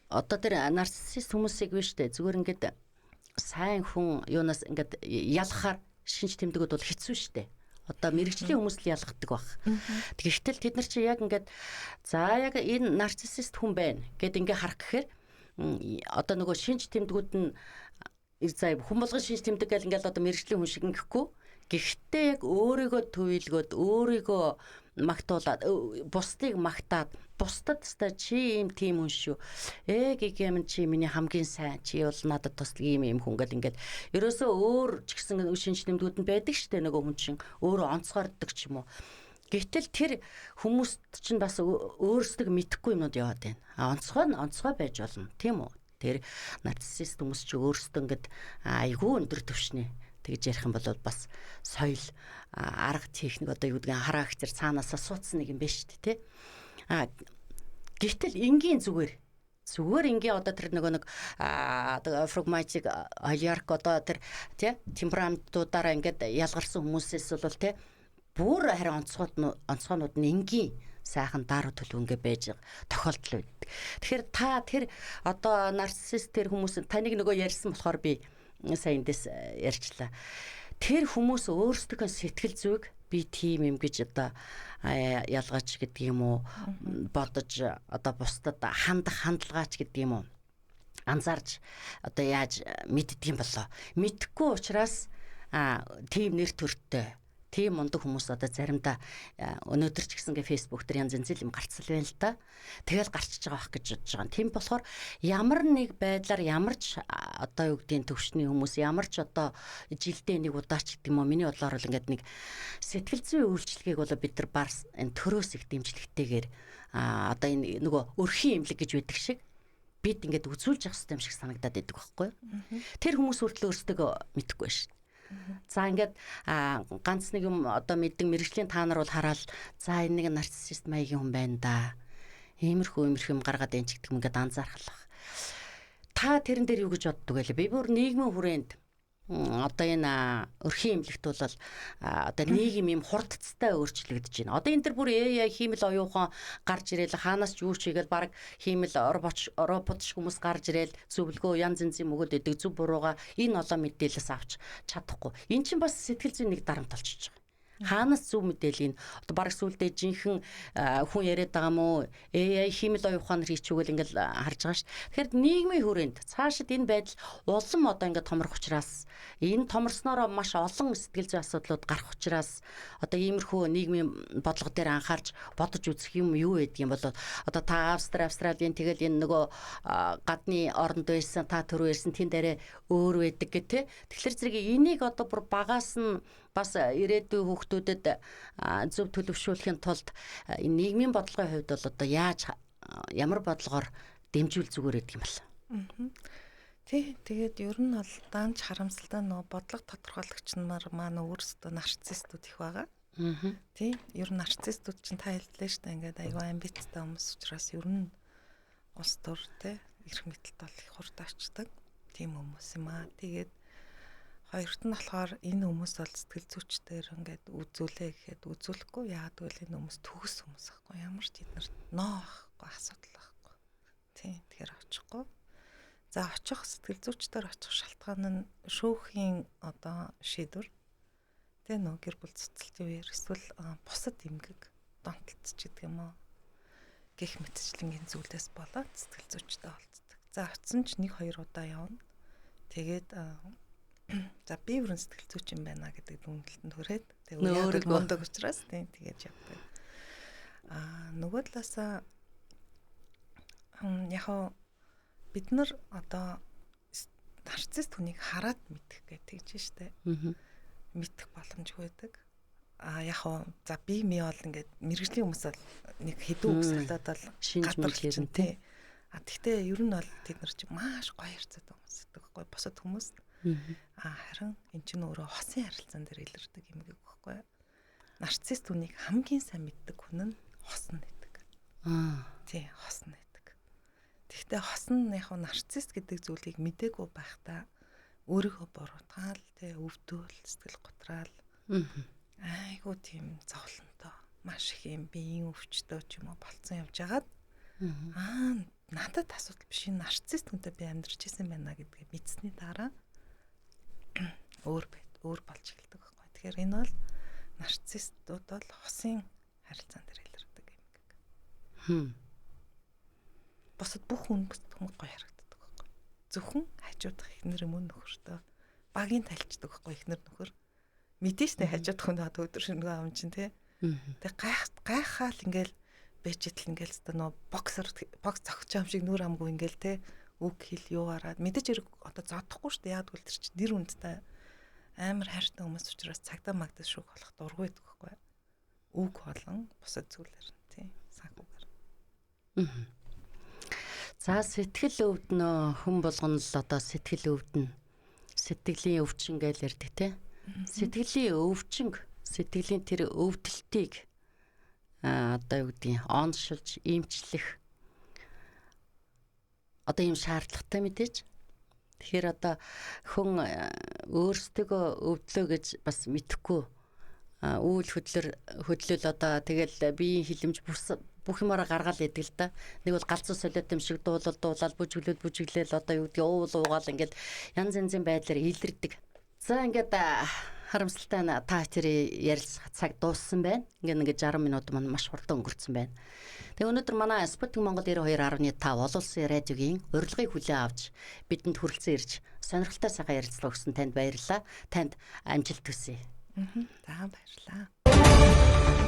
A: одоо тэр нарциссист хүмүүсийг биш үү зүгээр ингээд сайн хүн юунаас ингээд ялахаар шинж тэмдгүүд бол хэцүү штэ. Одоо мэрэгжлийн хүмүүс л ялгадаг баг. Гэхдээ тэд нар чи яг ингээд за яг энэ нарциссист хүн байна гэд ингээ харах гэхээр одоо нөгөө шинж тэмдгүүд нь за хүн болгон шинж тэмдэг гэл ингээл одоо мэрэгжлийн хүн шиг ингэхгүй. Гэхдээ яг өөрийгөө төвөөлгөөд өөрийгөө магтуулаад бусдыг магтаад бусдад та чи ийм тийм хүн шүү. Гэгэмэн чи миний хамгийн сайн чи бол надад туслах ийм хүн гэл ингээд ерөөсөө өөр ч гэсэн шинж тэмдгүүд нь байдаг штэ нөгөө хүн чинь өөрөө онцгойрдог ч юм уу. Гэтэл тэр хүмүүст чинь бас өөрсдөө мэдхгүй юмуд яваад байна. Онцгой байж болно тийм үү. Тэр нарциссист хүмүүс чи өөрсдөө ингээд айгүй өндөр түвшний тэгж ярих юм бол бас соёл арга техник одоо юу гэдгийг характер цаанаасаа суудсан нэг юм байна шүү дээ тий. Гэтэл энгийн зүгээр энгийн одоо тэр нэг фрагматик алиарк одоо тэр тий темпераментуудаараа ингээд ялгарсан хүмүүсээс бол тий бүр харин онцгойнууд нь энгийн сайхан даруй төлөв ингээ байж тохиолдол байдаг. Тэгэхээр та тэр одоо нарциссист тэр хүмүүс таныг нөгөө ярьсан болохоор би сайн дэс ярьчлаа. Тэр хүмүүс өөрсдөө сэтгэл зүйг би тийм юм гэж одоо ялгаач гэдэг юм уу бодож одоо бусдад хандах хандлагаач гэдэг юм уу анзаарч одоо яаж мэддэг юм болоо. Мэдхгүй учраас тийм нэр төрттэй тийм мундаг хүмүүс одоо заримдаа өнөөдөр ч гэсэн фэйсбүүк дээр янз янз юм гарцсан байна л да. Тэгэл гарчиж байгаа байх гэж бодож байгаа. Тийм болохоор ямар нэг байдлаар ямар ч одоо юу гэдгийг төвшний хүмүүс ямар ч одоо жилдээ нэг удаач гэдэг юм уу миний бодлоор бол ингээд нэг сэтгэл зүйн үйлчлэгийг бол бид нар бар энэ төрөөс их дэмжлэгтэйгээр одоо энэ нөгөө өрхийн имлэг гэж байдаг шиг бид ингээд үзүүлж явах хэрэгтэй юм шиг санагдаад байдаг байхгүй юу? Тэр хүмүүс хүртэл өөрсдөө мэдэхгүй шүү. За ингээд ганц нэг юм одоо мэддэг мэрэгжлийн та нар бол хараад за энэ нэг нарциссист маягийн хүн байна да. Иймэрхүү юм гаргаад энэ ч гэдэг юм ингээд анзаархлах. Та тэрэн дээр юу гэж боддог вэ? Би бүр нийгмийн хүрээнд одоо энэ өрхийн имлэгт бол одоо нийгэм юм хурдцтай өөрчлөгдөж байна. Одоо энэ төр бүр AI хиймэл оюухан гарч ирээл хаанаас ч юу ч хийгээл баг хиймэл робот хүмүүс гарч ирээл зөвлөгөө янз янзын өгöd өгдөг зөв бурууга энэ олон мэдээлэлс авч чадахгүй. Энэ чинь бас сэтгэл зүйн нэг дарамт болчихж байгаа. Хаанаас зөв мэдээлэл одоо баг сүулдэ жинхэнэ хүн яриад байгаа мó AI хиймэл оюуханаар хийчихвэл ингээл харж байгаа шүү. Тэгэхээр нийгмийн хүрээнд цаашид энэ байдал улам одоо ингээд томрох учраас энэ томорснороо маш олон сэтгэл зүйн асуудлууд гарах учраас одоо иймэрхүү нийгмийн бодлого дээр анхаарч бодож үзэх юм юу гэдэг юм бол одоо та Австралийн тэгэл энэ нөгөө гадны оронд байсан та төрөө ирсэн тэн дээрээ өөр байдаг гэх тэ. Тэгэхээр зэрэг энийг одоо бүр багаас нь бас ирээдүйн хүүхдүүдэд зөв төлөвшүүлэхийн тулд нийгмийн бодлогын хувьд бол одоо яаж ямар бодлогоор дэмжүүл зүгээр гэдэг юм бол.
B: Тэгээд ер нь бол даанч харамсалтай нөө бодлого тодорхойлогч нар маань өөрсдөө нарциссистууд их байгаа. Тий, ер нь нарциссистууд чинь та хэллээ шүү дээ ингээд аюу амбицтай хүмүүс учраас ер нь улс төр тий эрх мэдэлт бол их хурдачдаг тийм хүмүүс юм аа. Тэгээд хоёрт нь болохоор энэ хүмүүс бол сэтгэл зүйчдэр ингээд үзүүлээ гэхэд үзүүлэхгүй яагаад гэвэл энэ хүмүүс төгс хүмүүс байхгүй ямар ч тэднэрт ноо байхгүй асуудал байхгүй. Тийм тэгэхээр очихгүй. За очих сэтгэл зүйчдэр очих шалтгаан нь шүүхийн одоо шийдвэр тэ нөө гэр бүл цэцэлтийн үеэр эсвэл бусад эмгэг донтолцож гэдэг юм уу гэх мэтчлэнгийн зүйлээс болоод сэтгэл зүйчтэй болцдог. За очсон ч 1-2 удаа явна. Тэгээд за би бүрэн сэтгэл зүйч юм байна гэдэг дүнэлтэнд хүрээд тэгээд өөрөө мундаг учраас тийм тэгээд явдаг. Нөгөө талаасаа яг бид нар одоо нарцисст хүнийг хараад мэдэх гэж тэгж штэ. Мэдэх боломжгүй байдаг. Яг за би бол ингээд мэрэгжлийн хүмүүс бол нэг хэдэн үг солиод бол
A: шинж мэдэрэн тий.
B: Тэгтээ ер нь бол тэд нар чинь маш гоё харьцаад хүмүүс гэдэг байхгүй босод хүмүүс. Харин эн чинь өөрөө хосын харилцаан дээр илэрдэг юм гээд байхгүй. Нарцисст хүнийг хамгийн сайн мэддэг хүн нь хосн гэдэг. Тий, хосн гэдэг. Тэгтээ хосн яг нарцисст гэдэг зүйлийг мдээгүй байхдаа өөрийгөө буруутгаал, тий, өвдөөл, сэтгэл готраал. Айгуу тийм зовлонтой, маш их юм биеийн өвчтөө ч юм уу болцсон явж хагаад надад асуудал биш энэ нарцисст хүнтэй би амьдарч ирсэн байна гэдгийг мэдсэний дараа өөр байд өөр болж эхэлдэг байхгүй. Тэгэхээр энэ бол нарциссистууд бол хосын харилцаан дээр илэрдэг юм. Босод бүх хүн гоё харагддаг байхгүй. Зөвхөн хажуудах ихнэр юм уу нөхөртөө багийн тайлчдаг байхгүй ихнэр нөхөр. Мэдээч нэ хажуудах хүн өдөр шөнөгүй аав чинь тий. Тэг гайхаал ингээл бэжэтэл ингээл өстө нөө бокс зогч юм шиг нүр амгүй ингээл тий. Үг хэл юу хараад мэдээж хэрэг одоо зодохгүй шүү дээ. Яг үл тэр чинь нэр үндтэй амар хайртай хүмүүс учраас цагдаа магдас шүүх болох дургүй байдаг байхгүй. Үг болон бусад зүйлэр тий санхүүгээр.
A: За сэтгэл өвднө хүн болгоно л одоо сэтгэл өвднө. Сэтгэлийн өвчин гэж ярьдаг тий. Сэтгэлийн өвчин, сэтгэлийн тэр өвдөлтийг одоо юу гэдгийг оншилж, эмчлэх одоо ийм шаардлагатай мэдээж. Тэгэхээр одоо хүн өөрсдөө өвдлөө гэж бас мэдэхгүй үйл хөдлөл одоо тэгэл биеийн хилэмж бүх юмараа гаргаал яадаг л да. Нэг бол галзуу солиот юм шиг дуулаад бүжиглээл одоо юу гэдгийг уугаал ингээд янз янзын байдлаар илэрдэг. За ингээд харамсалтай нь та тэрий ярилцах цаг дууссан байна. Ингээд 60 минут маань маш хурдан өнгөрцөн байна. Тэгээ өнөөдөр манай Sputnik Монгол 92.5 олон улсын радиогийн урилгыг хүлээн авч бидэнд хүрэлцэн ирж сонирхолтой сайхан ярилцлага өгсөн танд баярлалаа. Танд амжилт хүсье.
B: За баярлалаа.